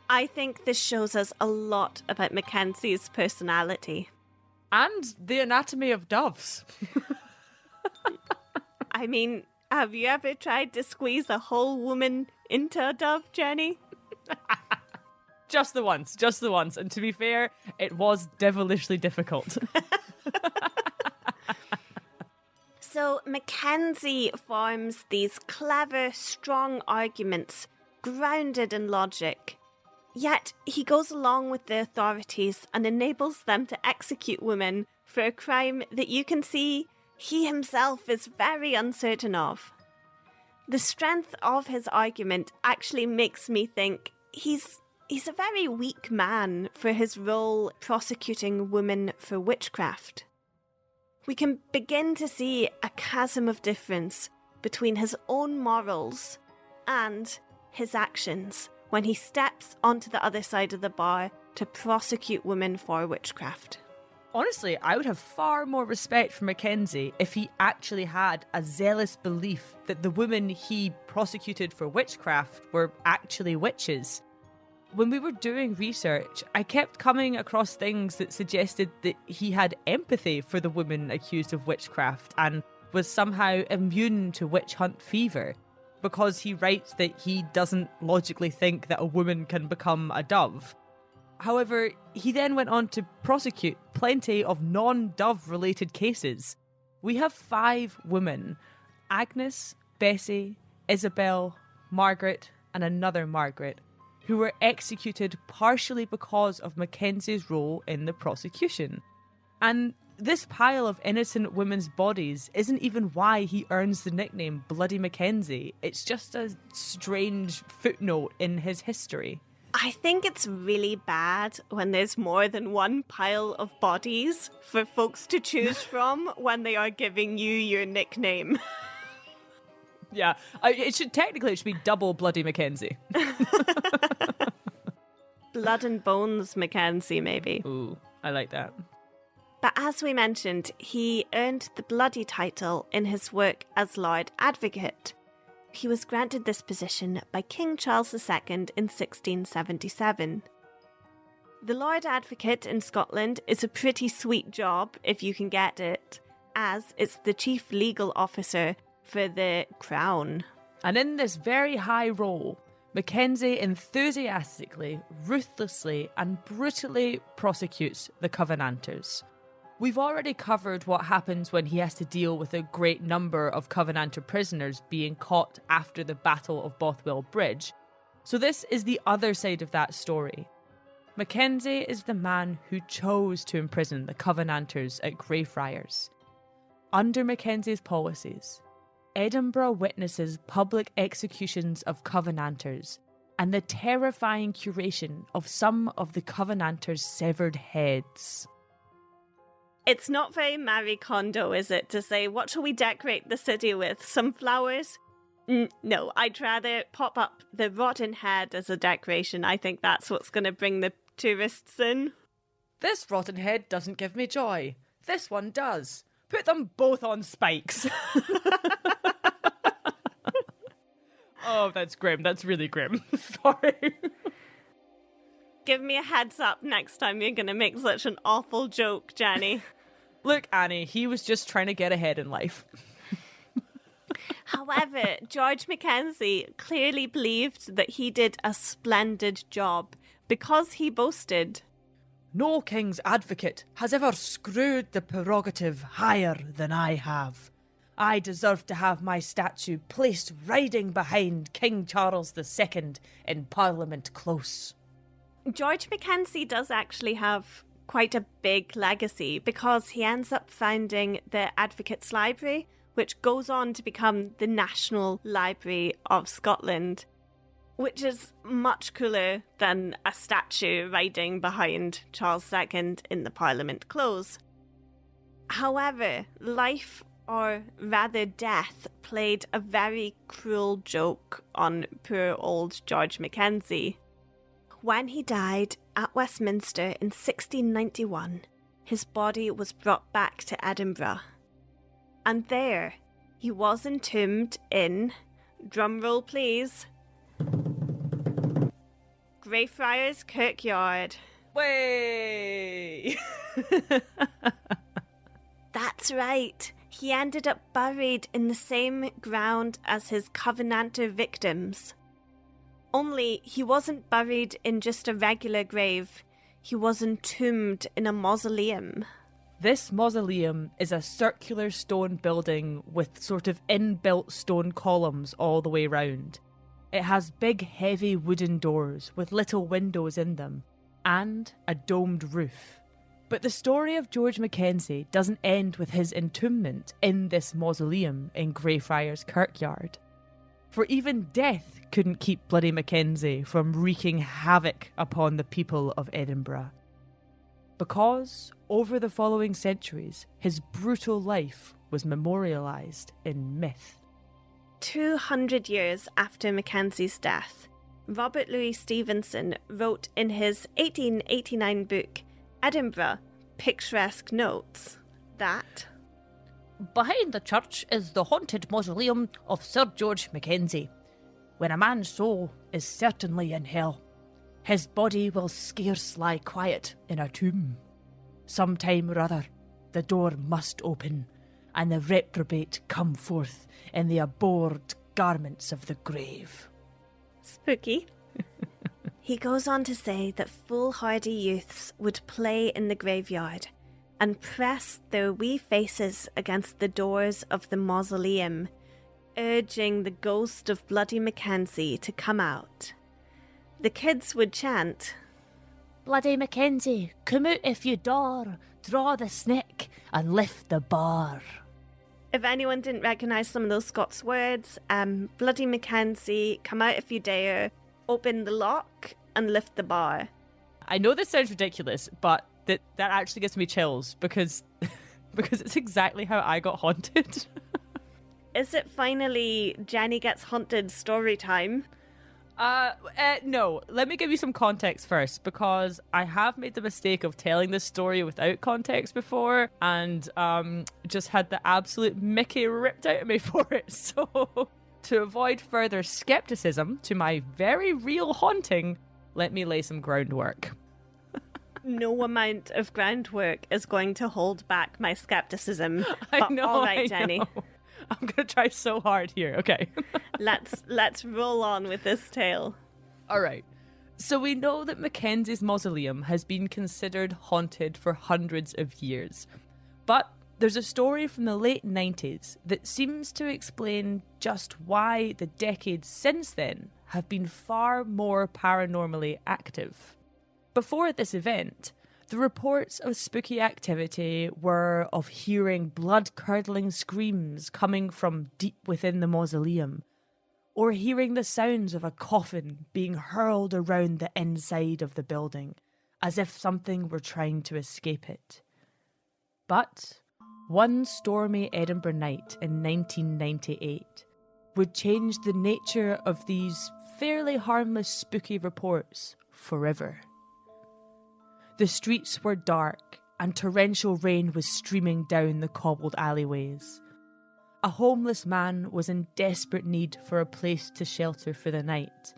I think this shows us a lot about Mackenzie's personality. And the anatomy of doves. I mean, have you ever tried to squeeze a whole woman into a dove, Jenny? Just the once. And to be fair, it was devilishly difficult. So Mackenzie forms these clever, strong arguments grounded in logic. Yet he goes along with the authorities and enables them to execute women for a crime that you can see he himself is very uncertain of. The strength of his argument actually makes me think he's a very weak man for his role prosecuting women for witchcraft. We can begin to see a chasm of difference between his own morals and his actions when he steps onto the other side of the bar to prosecute women for witchcraft. Honestly, I would have far more respect for Mackenzie if he actually had a zealous belief that the women he prosecuted for witchcraft were actually witches. When we were doing research, I kept coming across things that suggested that he had empathy for the women accused of witchcraft and was somehow immune to witch hunt fever, because he writes that he doesn't logically think that a woman can become a dove. However, he then went on to prosecute plenty of non-dove related cases. We have 5 women: Agnes, Bessie, Isabel, Margaret, and another Margaret, who were executed partially because of Mackenzie's role in the prosecution. And this pile of innocent women's bodies isn't even why he earns the nickname Bloody MacKenzie. It's just a strange footnote in his history. I think it's really bad when there's more than one pile of bodies for folks to choose from when they are giving you your nickname. Yeah, it should be double Bloody MacKenzie. Blood and Bones MacKenzie, maybe. Ooh, I like that. But as we mentioned, he earned the Bloody title in his work as Lord Advocate. He was granted this position by King Charles II in 1677. The Lord Advocate in Scotland is a pretty sweet job if you can get it, as it's the chief legal officer for the Crown. And in this very high role, Mackenzie enthusiastically, ruthlessly, and brutally prosecutes the Covenanters. We've already covered what happens when he has to deal with a great number of Covenanter prisoners being caught after the Battle of Bothwell Bridge, so this is the other side of that story. Mackenzie is the man who chose to imprison the Covenanters at Greyfriars. Under Mackenzie's policies, Edinburgh witnesses public executions of Covenanters and the terrifying curation of some of the Covenanters' severed heads. It's not very Marie Kondo, is it, to say, what shall we decorate the city with? Some flowers? No, I'd rather pop up the rotten head as a decoration. I think that's what's going to bring the tourists in. This rotten head doesn't give me joy. This one does. Put them both on spikes. Oh, that's grim. That's really grim. Sorry. Give me a heads up next time you're going to make such an awful joke, Jenny. Look, Annie, he was just trying to get ahead in life. However, George Mackenzie clearly believed that he did a splendid job because he boasted, "No king's advocate has ever screwed the prerogative higher than I have. I deserve to have my statue placed riding behind King Charles II in Parliament Close." George Mackenzie does actually have quite a big legacy because he ends up founding the Advocates' Library, which goes on to become the National Library of Scotland, which is much cooler than a statue riding behind Charles II in the Parliament Close. However, life, or rather death, played a very cruel joke on poor old George Mackenzie. When he died at Westminster in 1691, his body was brought back to Edinburgh. And there, he was entombed in, drumroll please, Greyfriars Kirkyard. Way! That's right. He ended up buried in the same ground as his Covenanter victims. Only he wasn't buried in just a regular grave. He was entombed in a mausoleum. This mausoleum is a circular stone building with sort of inbuilt stone columns all the way round. It has big heavy wooden doors with little windows in them, and a domed roof. But the story of George Mackenzie doesn't end with his entombment in this mausoleum in Greyfriars Kirkyard. For even death couldn't keep Bloody Mackenzie from wreaking havoc upon the people of Edinburgh. Because, over the following centuries, his brutal life was memorialised in myth. 200 years after Mackenzie's death, Robert Louis Stevenson wrote in his 1889 book, Edinburgh, Picturesque Notes, that behind the church is the haunted mausoleum of Sir George Mackenzie. When a man's soul is certainly in hell, his body will scarce lie quiet in a tomb. Sometime or other, the door must open, and the reprobate come forth in the abhorred garments of the grave. Spooky. He goes on to say that foolhardy youths would play in the graveyard and press their wee faces against the doors of the mausoleum, urging the ghost of Bloody Mackenzie to come out. The kids would chant, Bloody Mackenzie, come out if you dare, draw the sneck, and lift the bar. If anyone didn't recognise some of those Scots words, Bloody MacKenzie, come out if you dare, open the lock and lift the bar. I know this sounds ridiculous, but that actually gives me chills because it's exactly how I got haunted. Is it finally Jenny gets haunted story time? No. Let me give you some context first, because I have made the mistake of telling this story without context before, and just had the absolute Mickey ripped out of me for it. So, to avoid further skepticism to my very real haunting, let me lay some groundwork. No amount of groundwork is going to hold back my skepticism. I know. All right, Jenny. I'm gonna try so hard here. Okay. Let's roll on with this tale. All right. So we know that Mackenzie's mausoleum has been considered haunted for hundreds of years. But there's a story from the late 90s that seems to explain just why the decades since then have been far more paranormally active. Before this event, the reports of spooky activity were of hearing blood-curdling screams coming from deep within the mausoleum, or hearing the sounds of a coffin being hurled around the inside of the building, as if something were trying to escape it. But one stormy Edinburgh night in 1998 would change the nature of these fairly harmless spooky reports forever. The streets were dark and torrential rain was streaming down the cobbled alleyways. A homeless man was in desperate need for a place to shelter for the night,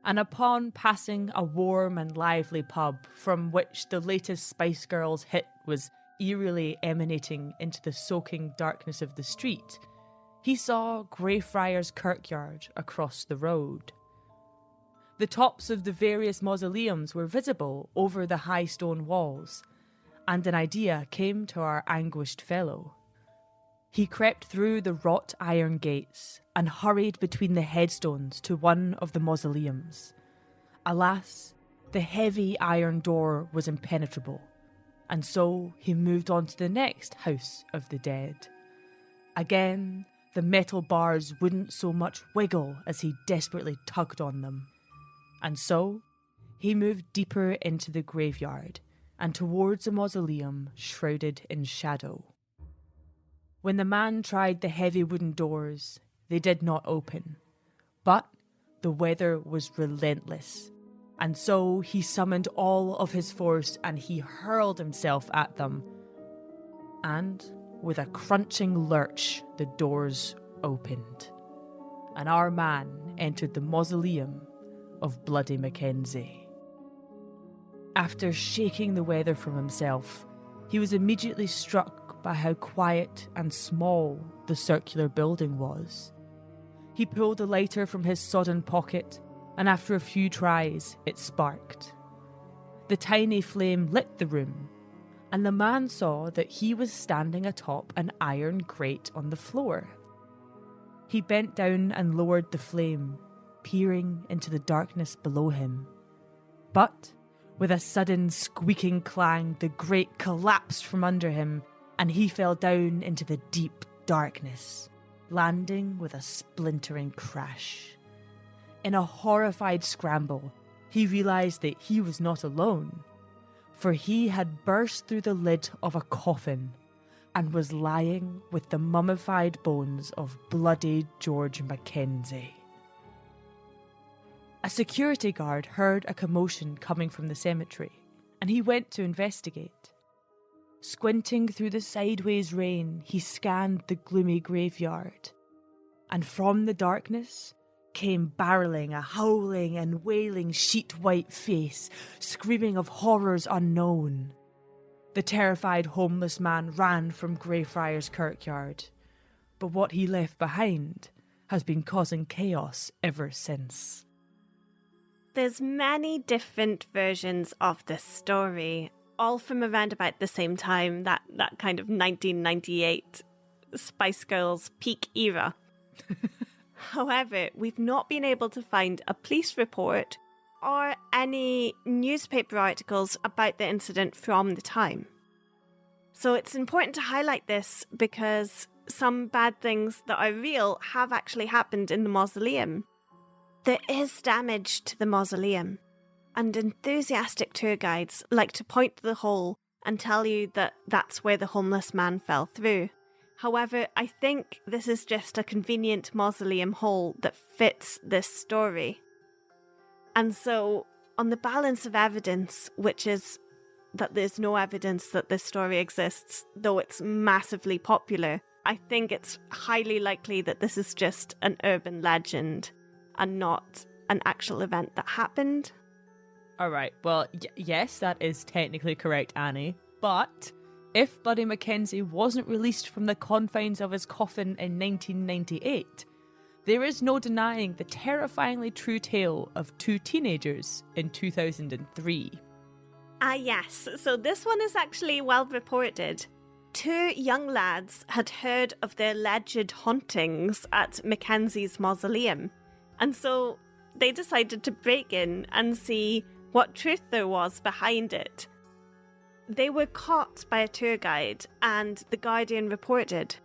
and upon passing a warm and lively pub from which the latest Spice Girls hit was eerily emanating into the soaking darkness of the street, he saw Greyfriars Kirkyard across the road. The tops of the various mausoleums were visible over the high stone walls, and an idea came to our anguished fellow. He crept through the wrought iron gates and hurried between the headstones to one of the mausoleums. Alas, the heavy iron door was impenetrable, and so he moved on to the next house of the dead. Again, the metal bars wouldn't so much wiggle as he desperately tugged on them. And so, he moved deeper into the graveyard and towards a mausoleum shrouded in shadow. When the man tried the heavy wooden doors, they did not open. But the weather was relentless, and so he summoned all of his force and he hurled himself at them. And with a crunching lurch, the doors opened, and our man entered the mausoleum of Bloody MacKenzie. After shaking the weather from himself, he was immediately struck by how quiet and small the circular building was. He pulled a lighter from his sodden pocket, and after a few tries, it sparked. The tiny flame lit the room, and the man saw that he was standing atop an iron grate on the floor. He bent down and lowered the flame, peering into the darkness below him. But, with a sudden squeaking clang, the grate collapsed from under him, and he fell down into the deep darkness, landing with a splintering crash. In a horrified scramble, he realised that he was not alone, for he had burst through the lid of a coffin and was lying with the mummified bones of Bloody George MacKenzie. A security guard heard a commotion coming from the cemetery, and he went to investigate. Squinting through the sideways rain, he scanned the gloomy graveyard, and from the darkness came barreling a howling and wailing sheet-white face, screaming of horrors unknown. The terrified homeless man ran from Greyfriars Kirkyard, but what he left behind has been causing chaos ever since. There's many different versions of this story, all from around about the same time, that kind of 1998 Spice Girls peak era. However, we've not been able to find a police report or any newspaper articles about the incident from the time. So it's important to highlight this because some bad things that are real have actually happened in the mausoleum. There is damage to the mausoleum, and enthusiastic tour guides like to point to the hole and tell you that that's where the homeless man fell through. However, I think this is just a convenient mausoleum hole that fits this story. And so, on the balance of evidence, which is that there's no evidence that this story exists, though it's massively popular, I think it's highly likely that this is just an urban legend and not an actual event that happened. All right, well, yes, that is technically correct, Annie. But if Bloody MacKenzie wasn't released from the confines of his coffin in 1998, there is no denying the terrifyingly true tale of two teenagers in 2003. Yes, so this one is actually well reported. Two young lads had heard of the alleged hauntings at Mackenzie's mausoleum, and so they decided to break in and see what truth there was behind it. They were caught by a tour guide, and The Guardian reported,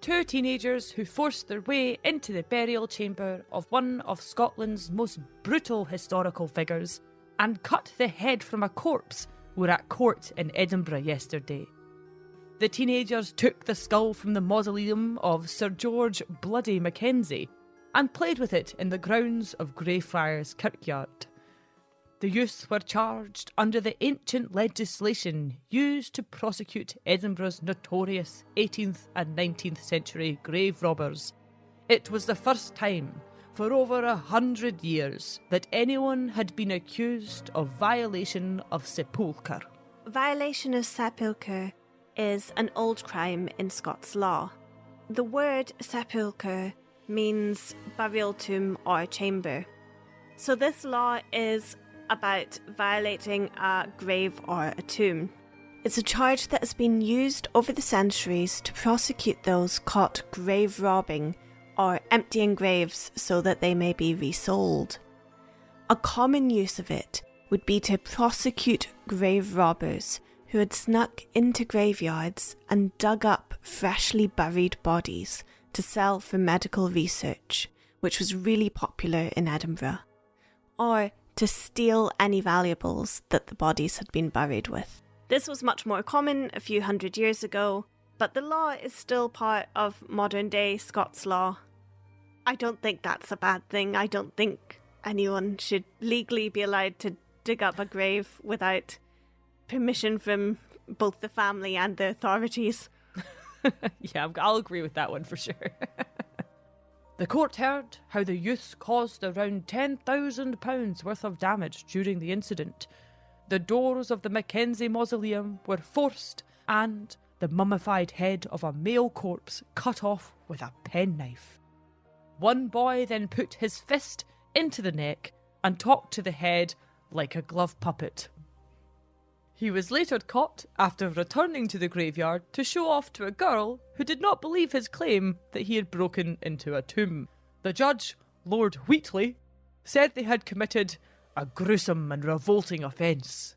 Two teenagers who forced their way into the burial chamber of one of Scotland's most brutal historical figures and cut the head from a corpse were at court in Edinburgh yesterday. The teenagers took the skull from the mausoleum of Sir George Bloody MacKenzie and played with it in the grounds of Greyfriars Kirkyard. The youths were charged under the ancient legislation used to prosecute Edinburgh's notorious 18th and 19th century grave robbers. It was the first time for over 100 years that anyone had been accused of violation of sepulchre. Violation of sepulchre is an old crime in Scots law. The word sepulchre means burial tomb or chamber. So this law is about violating a grave or a tomb. It's a charge that has been used over the centuries to prosecute those caught grave robbing or emptying graves so that they may be resold. A common use of it would be to prosecute grave robbers who had snuck into graveyards and dug up freshly buried bodies to sell for medical research, which was really popular in Edinburgh, or to steal any valuables that the bodies had been buried with. This was much more common a few hundred years ago, but the law is still part of modern-day Scots law. I don't think that's a bad thing. I don't think anyone should legally be allowed to dig up a grave without permission from both the family and the authorities. Yeah, I'll agree with that one for sure. The court heard how the youths caused around £10,000 worth of damage during the incident. The doors of the Mackenzie mausoleum were forced and the mummified head of a male corpse cut off with a penknife. One boy then put his fist into the neck and talked to the head like a glove puppet. He was later caught after returning to the graveyard to show off to a girl who did not believe his claim that he had broken into a tomb. The judge, Lord Wheatley, said they had committed a gruesome and revolting offence.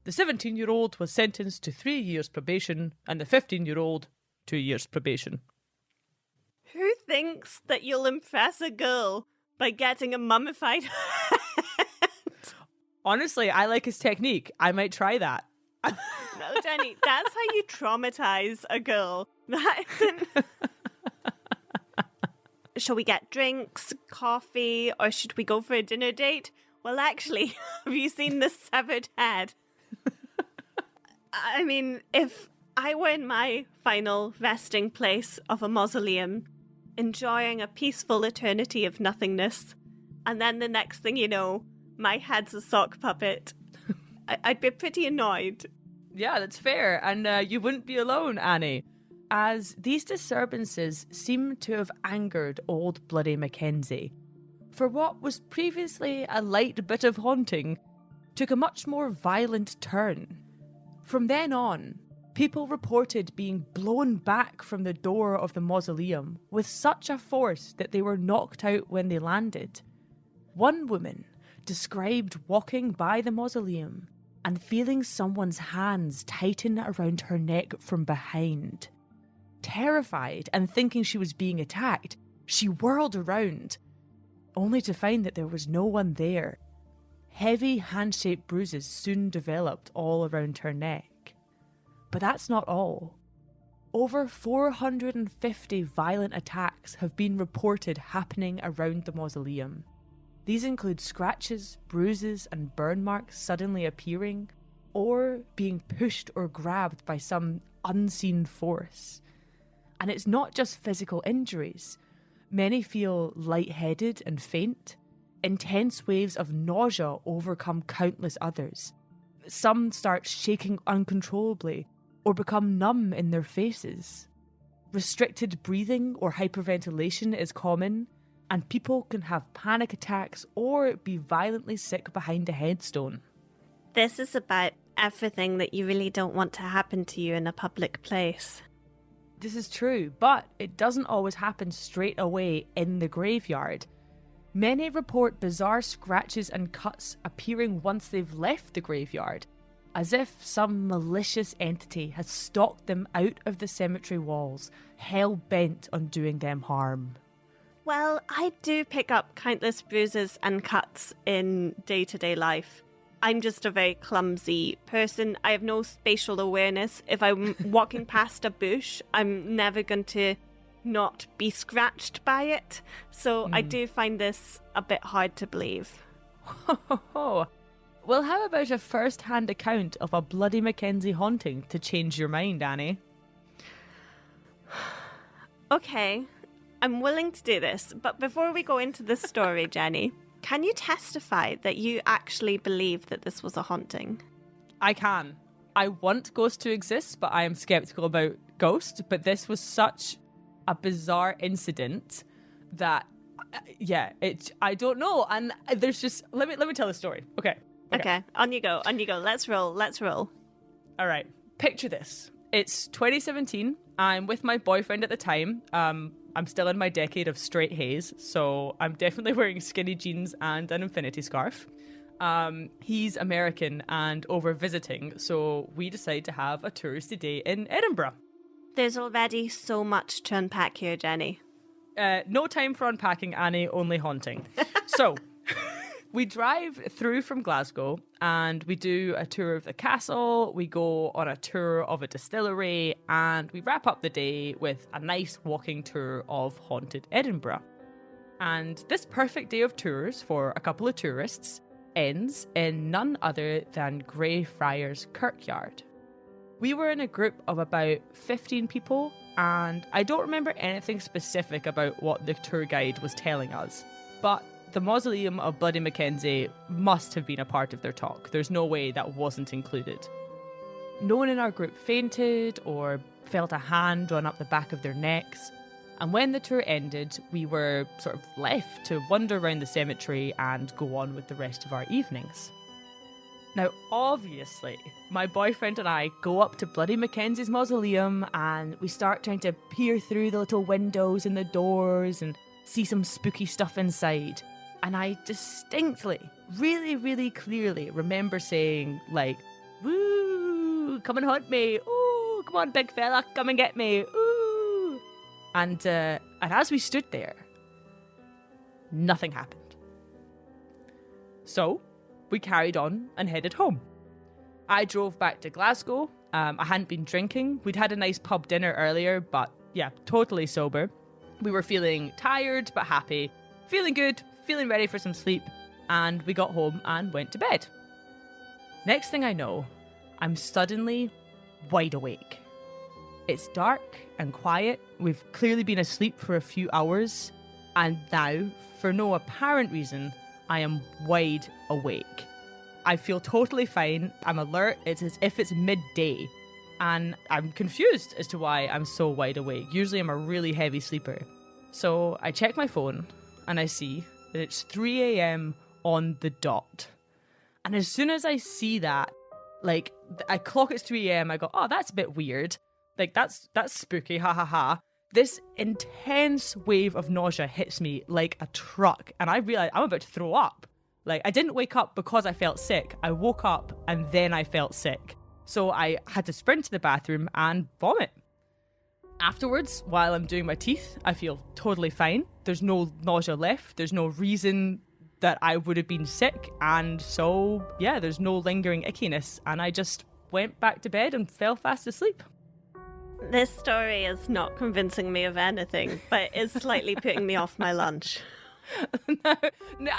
The 17-year-old was sentenced to 3 years probation and the 15-year-old 2 years probation. Who thinks that you'll impress a girl by getting a mummified head? Honestly, I like his technique. I might try that. No, Jenny, that's how you traumatize a girl. That isn't... Shall we get drinks, coffee, or should we go for a dinner date? Well, actually, have you seen the severed head? I mean, if I were in my final resting place of a mausoleum, enjoying a peaceful eternity of nothingness, and then the next thing you know, my head's a sock puppet, I'd be pretty annoyed. Yeah, that's fair. And you wouldn't be alone, Annie, as these disturbances seem to have angered old Bloody MacKenzie. For what was previously a light bit of haunting took a much more violent turn. From then on, people reported being blown back from the door of the mausoleum with such a force that they were knocked out when they landed. One woman described walking by the mausoleum and feeling someone's hands tighten around her neck from behind. Terrified and thinking she was being attacked, she whirled around, only to find that there was no one there. Heavy hand-shaped bruises soon developed all around her neck. But that's not all. Over 450 violent attacks have been reported happening around the mausoleum. These include scratches, bruises, and burn marks suddenly appearing, or being pushed or grabbed by some unseen force. And it's not just physical injuries. Many feel lightheaded and faint. Intense waves of nausea overcome countless others. Some start shaking uncontrollably or become numb in their faces. Restricted breathing or hyperventilation is common, and people can have panic attacks or be violently sick behind a headstone. This is about everything that you really don't want to happen to you in a public place. This is true, but it doesn't always happen straight away in the graveyard. Many report bizarre scratches and cuts appearing once they've left the graveyard, as if some malicious entity has stalked them out of the cemetery walls, hell-bent on doing them harm. Well, I do pick up countless bruises and cuts in day-to-day life. I'm just a very clumsy person. I have no spatial awareness. If I'm walking past a bush, I'm never going to not be scratched by it. So I do find this a bit hard to believe. Well, how about a first-hand account of a Bloody MacKenzie haunting to change your mind, Annie? Okay, I'm willing to do this. But before we go into this story, Jenny, can you testify that you actually believe that this was a haunting? I can. I want ghosts to exist, but I am skeptical about ghosts. But this was such a bizarre incident that, I don't know. And there's just, let me tell the story. Okay, on you go. Let's roll. All right, picture this. It's 2017. I'm with my boyfriend at the time. I'm still in my decade of straight haze, so I'm definitely wearing skinny jeans and an infinity scarf. He's American and over visiting, so we decide to have a touristy day in Edinburgh. There's already so much to unpack here, Jenny. No time for unpacking, Annie, only haunting. So, we drive through from Glasgow and we do a tour of the castle, we go on a tour of a distillery, and we wrap up the day with a nice walking tour of haunted Edinburgh. And this perfect day of tours for a couple of tourists ends in none other than Greyfriars Kirkyard. We were in a group of about 15 people, and I don't remember anything specific about what the tour guide was telling us, but the mausoleum of Bloody MacKenzie must have been a part of their talk. There's no way that wasn't included. No one in our group fainted or felt a hand run up the back of their necks. And when the tour ended, we were sort of left to wander around the cemetery and go on with the rest of our evenings. Now, obviously, my boyfriend and I go up to Bloody MacKenzie's mausoleum and we start trying to peer through the little windows and the doors and see some spooky stuff inside. And I distinctly, really, really clearly remember saying, like, "Woo, come and haunt me. Ooh, come on, big fella, come and get me. Ooh." And as we stood there, nothing happened. So we carried on and headed home. I drove back to Glasgow. I hadn't been drinking. We'd had a nice pub dinner earlier, but yeah, totally sober. We were feeling tired but happy, feeling good, feeling ready for some sleep, and we got home and went to bed. Next thing I know, I'm suddenly wide awake. It's dark and quiet. We've clearly been asleep for a few hours, and now, for no apparent reason, I am wide awake. I feel totally fine. I'm alert. It's as if it's midday. And I'm confused as to why I'm so wide awake. Usually I'm a really heavy sleeper. So I check my phone and I see that it's 3 a.m. on the dot. And as soon as I see that, like, I clock it's 3 a.m. I go, oh, that's a bit weird. Like, that's spooky, ha ha ha. This intense wave of nausea hits me like a truck. And I realize I'm about to throw up. Like, I didn't wake up because I felt sick. I woke up and then I felt sick. So I had to sprint to the bathroom and vomit. Afterwards, while I'm doing my teeth, I feel totally fine. There's no nausea left. There's no reason that I would have been sick. And so, yeah, there's no lingering ickiness. And I just went back to bed and fell fast asleep. This story is not convincing me of anything, but it's slightly putting me off my lunch. No,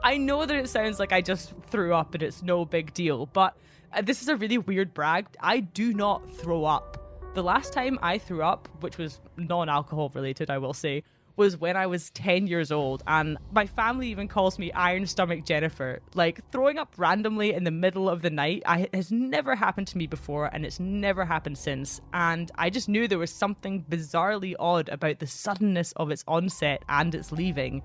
I know that it sounds like I just threw up and it's no big deal, but this is a really weird brag. I do not throw up. The last time I threw up, which was non-alcohol related, I will say, was when I was 10 years old, and my family even calls me Iron Stomach Jennifer. Like, throwing up randomly in the middle of the night has never happened to me before, and it's never happened since, and I just knew there was something bizarrely odd about the suddenness of its onset and its leaving.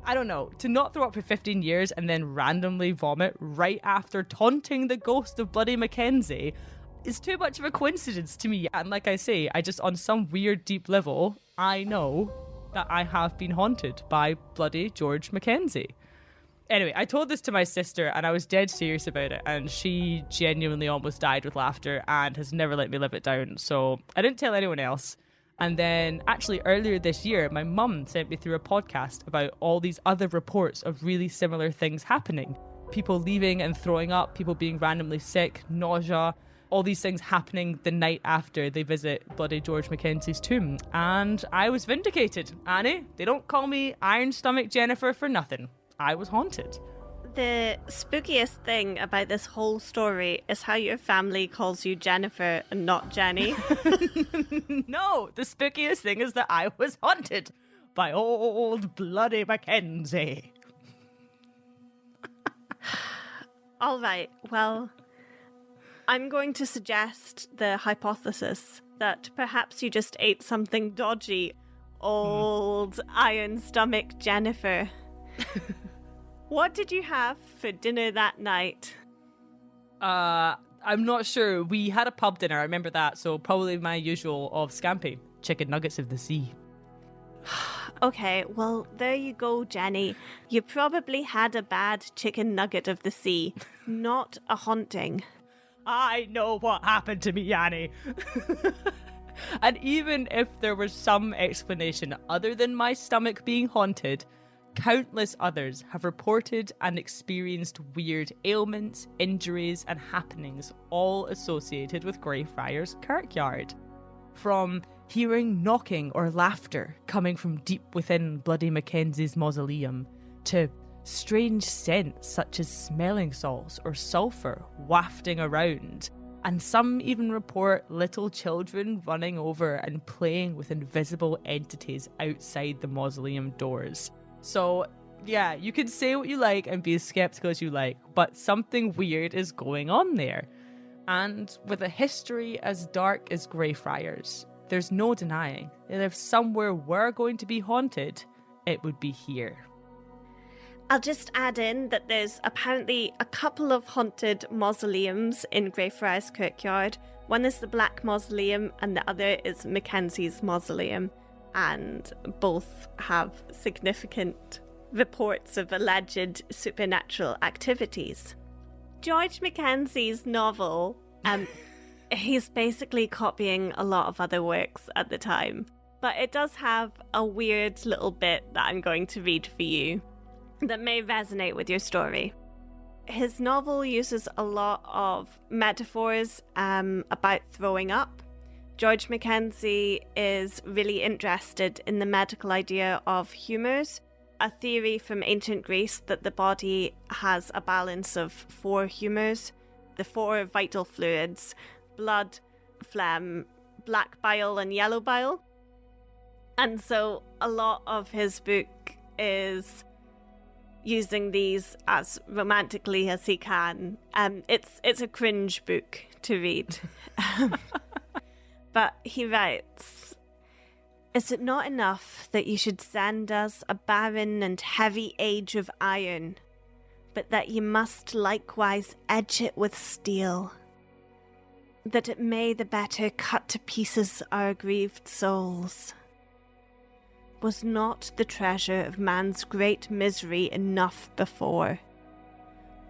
I don't know, to not throw up for 15 years and then randomly vomit right after taunting the ghost of Bloody MacKenzie is too much of a coincidence to me. And like I say, I just, on some weird deep level, I know that I have been haunted by Bloody George MacKenzie. Anyway, I told this to my sister and I was dead serious about it, and she genuinely almost died with laughter and has never let me live it down. So I didn't tell anyone else. And then actually earlier this year, my mum sent me through a podcast about all these other reports of really similar things happening. People leaving and throwing up, people being randomly sick, nausea, all these things happening the night after they visit Bloody George MacKenzie's tomb. And I was vindicated. Annie, they don't call me Iron Stomach Jennifer for nothing. I was haunted. The spookiest thing about this whole story is how your family calls you Jennifer and not Jenny. No, the spookiest thing is that I was haunted by old Bloody MacKenzie. All right, well, I'm going to suggest the hypothesis that perhaps you just ate something dodgy, old Iron Stomach Jennifer. What did you have for dinner that night? I'm not sure. We had a pub dinner, I remember that, so probably my usual of scampi, chicken nuggets of the sea. Okay, well, there you go, Jenny. You probably had a bad chicken nugget of the sea, not a haunting. I know what happened to me, Annie. And even if there was some explanation other than my stomach being haunted, countless others have reported and experienced weird ailments, injuries, and happenings, all associated with Greyfriars Kirkyard. From hearing knocking or laughter coming from deep within Bloody MacKenzie's mausoleum, to strange scents such as smelling salts or sulphur wafting around, and some even report little children running over and playing with invisible entities outside the mausoleum doors. So, yeah, you can say what you like and be as skeptical as you like, but something weird is going on there. And with a history as dark as Greyfriars, there's no denying that if somewhere were going to be haunted, it would be here. I'll just add in that there's apparently a couple of haunted mausoleums in Greyfriars Kirkyard. One is the Black Mausoleum and the other is Mackenzie's Mausoleum. And both have significant reports of alleged supernatural activities. George MacKenzie's novel, he's basically copying a lot of other works at the time, but it does have a weird little bit that I'm going to read for you that may resonate with your story. His novel uses a lot of metaphors about throwing up. George MacKenzie is really interested in the medical idea of humours, a theory from ancient Greece that the body has a balance of 4 humours, the 4 vital fluids: blood, phlegm, black bile and yellow bile. And so a lot of his book is using these as romantically as he can. It's a cringe book to read. But he writes, "Is it not enough that you should send us a barren and heavy age of iron, but that ye must likewise edge it with steel, that it may the better cut to pieces our grieved souls? Was not the treasure of man's great misery enough before,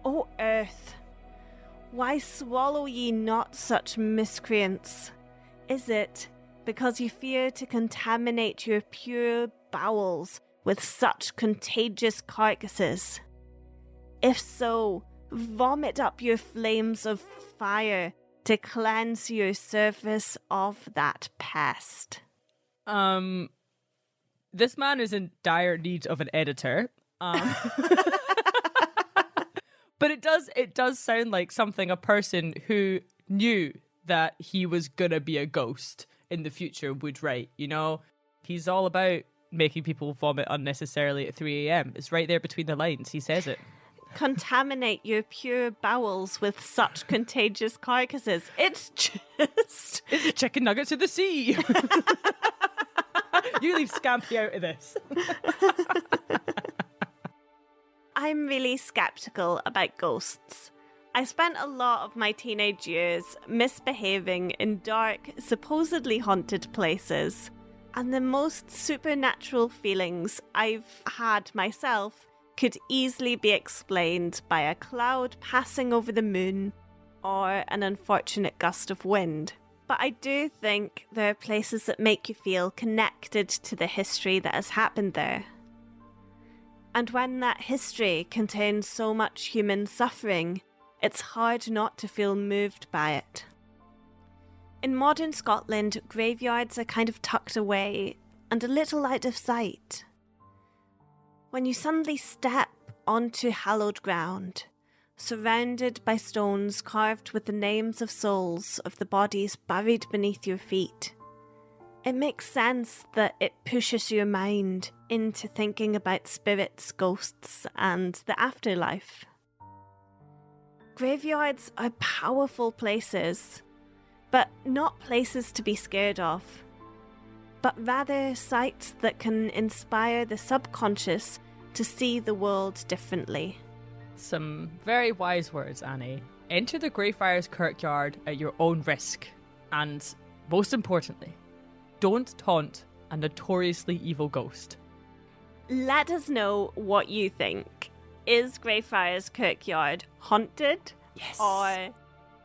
O earth, why swallow ye not such miscreants? Is it because you fear to contaminate your pure bowels with such contagious carcasses? If so, vomit up your flames of fire to cleanse your surface of that pest. This man is in dire need of an editor. But it does sound like something a person who knew that he was gonna be a ghost in the future would write, you know? He's all about making people vomit unnecessarily at 3 a.m. It's right there between the lines. He says it. Contaminate your pure bowels with such contagious carcasses. It's Chicken nuggets of the sea. You leave Scampy out of this. I'm really skeptical about ghosts. I spent a lot of my teenage years misbehaving in dark, supposedly haunted places, and the most supernatural feelings I've had myself could easily be explained by a cloud passing over the moon or an unfortunate gust of wind. But I do think there are places that make you feel connected to the history that has happened there. And when that history contains so much human suffering, it's hard not to feel moved by it. In modern Scotland, graveyards are kind of tucked away and a little out of sight. When you suddenly step onto hallowed ground, surrounded by stones carved with the names of souls of the bodies buried beneath your feet, it makes sense that it pushes your mind into thinking about spirits, ghosts, and the afterlife. Graveyards are powerful places, but not places to be scared of, but rather sites that can inspire the subconscious to see the world differently. Some very wise words, Annie. Enter the Greyfriars Kirkyard at your own risk. And, most importantly, don't taunt a notoriously evil ghost. Let us know what you think. Is Greyfriars Kirkyard haunted? Yes. Or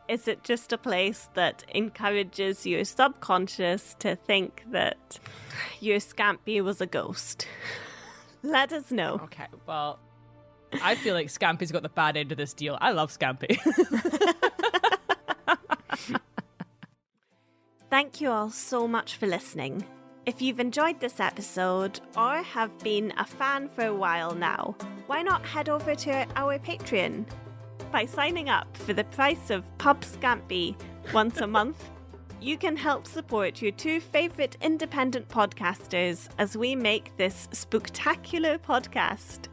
is it just a place that encourages your subconscious to think that your Scampy was a ghost? Let us know. Okay, well, I feel like Scampy's got the bad end of this deal. I love Scampy. Thank you all so much for listening. If you've enjoyed this episode or have been a fan for a while now, why not head over to our Patreon? By signing up for the price of Pub Scampy once a month, you can help support your two favourite independent podcasters as we make this spooktacular podcast.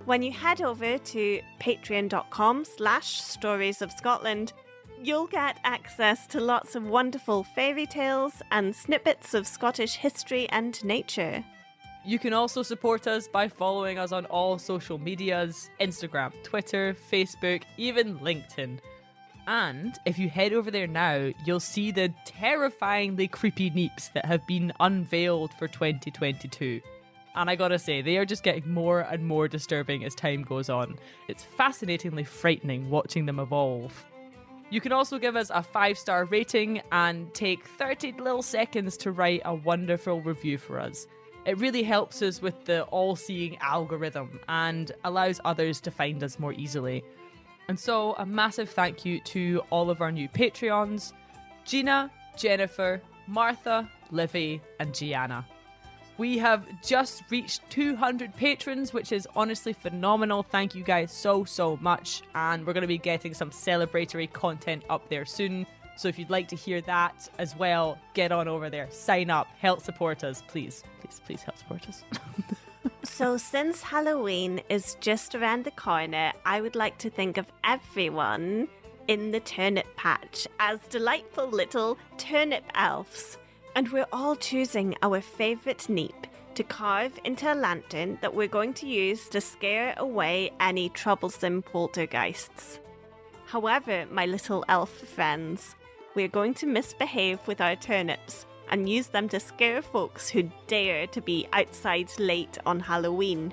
When you head over to patreon.com/Stories of Scotland, you'll get access to lots of wonderful fairy tales and snippets of Scottish history and nature. You can also support us by following us on all social medias, Instagram, Twitter, Facebook, even LinkedIn. And if you head over there now, you'll see the terrifyingly creepy neeps that have been unveiled for 2022. And I gotta say, they are just getting more and more disturbing as time goes on. It's fascinatingly frightening watching them evolve. You can also give us a 5-star rating and take 30 little seconds to write a wonderful review for us. It really helps us with the all-seeing algorithm and allows others to find us more easily. And so, a massive thank you to all of our new Patreons, Gina, Jennifer, Martha, Livy, and Gianna. We have just reached 200 patrons, which is honestly phenomenal. Thank you guys so, so much. And we're going to be getting some celebratory content up there soon. So if you'd like to hear that as well, get on over there, sign up, help support us. Please, please, please help support us. So since Halloween is just around the corner, I would like to think of everyone in the turnip patch as delightful little turnip elves. And we're all choosing our favourite neep to carve into a lantern that we're going to use to scare away any troublesome poltergeists. However, my little elf friends, we're going to misbehave with our turnips and use them to scare folks who dare to be outside late on Halloween.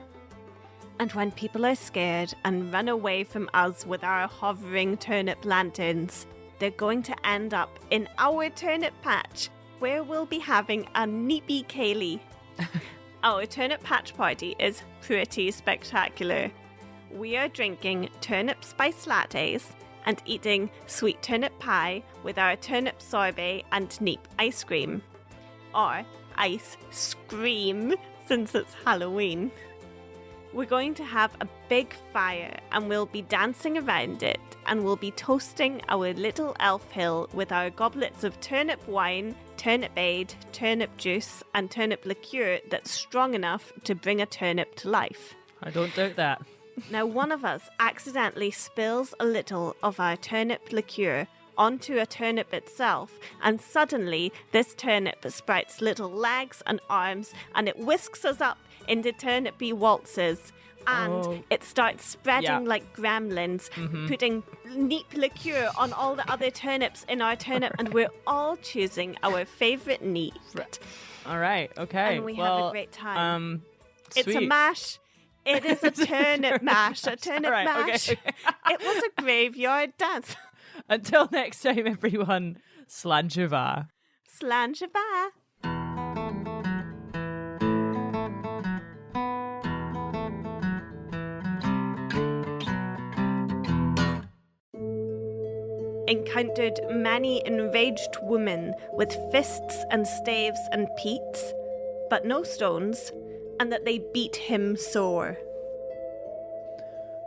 And when people are scared and run away from us with our hovering turnip lanterns, they're going to end up in our turnip patch, where we'll be having a neepy Kaylee. Our turnip patch party is pretty spectacular. We are drinking turnip spice lattes and eating sweet turnip pie with our turnip sorbet and neep ice cream. Or ice scream, since it's Halloween. We're going to have a big fire and we'll be dancing around it, and we'll be toasting our little elf hill with our goblets of turnip wine, turnip aid, turnip juice and turnip liqueur that's strong enough to bring a turnip to life. I don't doubt that. Now, one of us accidentally spills a little of our turnip liqueur onto a turnip itself, and suddenly this turnip sprouts little legs and arms, and it whisks us up into turnipy waltzes, and it starts spreading like gremlins, putting neep liqueur on all the other turnips in our turnip, and we're all choosing our favourite neep. All right, okay. And we have a great time. It's a sweet. mash. It is a turnip mash. A turnip Right, mash. okay. It was a graveyard dance. Until next time, everyone, Slanjava. Slanjava. Encountered many enraged women with fists and staves and peats, but no stones, and that they beat him sore.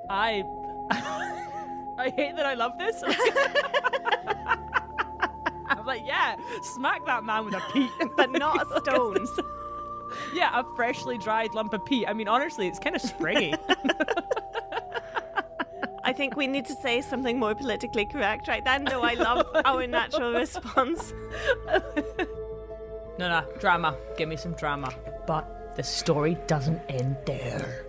I hate that I love this. I'm like, yeah, smack that man with a peat. But not a stone. Yeah, a freshly dried lump of peat. I mean, honestly, it's kind of springy. I think we need to say something more politically correct right then, though I love our natural response. No, drama. Give me some drama. But the story doesn't end there.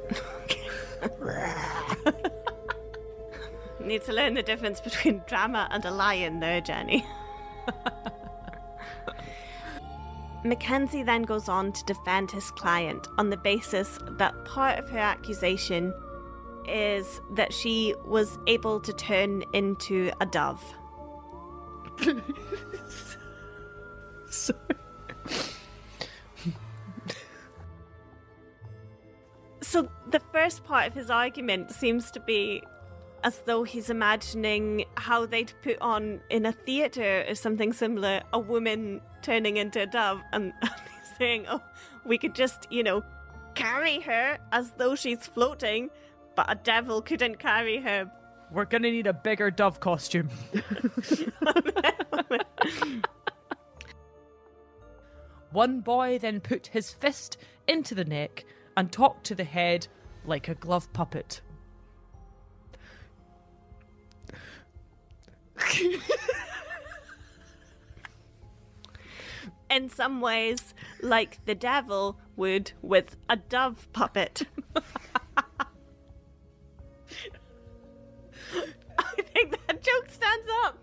Need to learn the difference between drama and a lion there, Jenny. Mackenzie then goes on to defend his client on the basis that part of her accusation is that she was able to turn into a dove. Sorry. So the first part of his argument seems to be as though he's imagining how they'd put on in a theatre or something similar a woman turning into a dove, and he's saying, oh, we could just, carry her as though she's floating, but a devil couldn't carry her. We're gonna need a bigger dove costume. One boy then put his fist into the neck and talked to the head like a glove puppet. In some ways, like the devil would with a dove puppet. I think that joke stands up.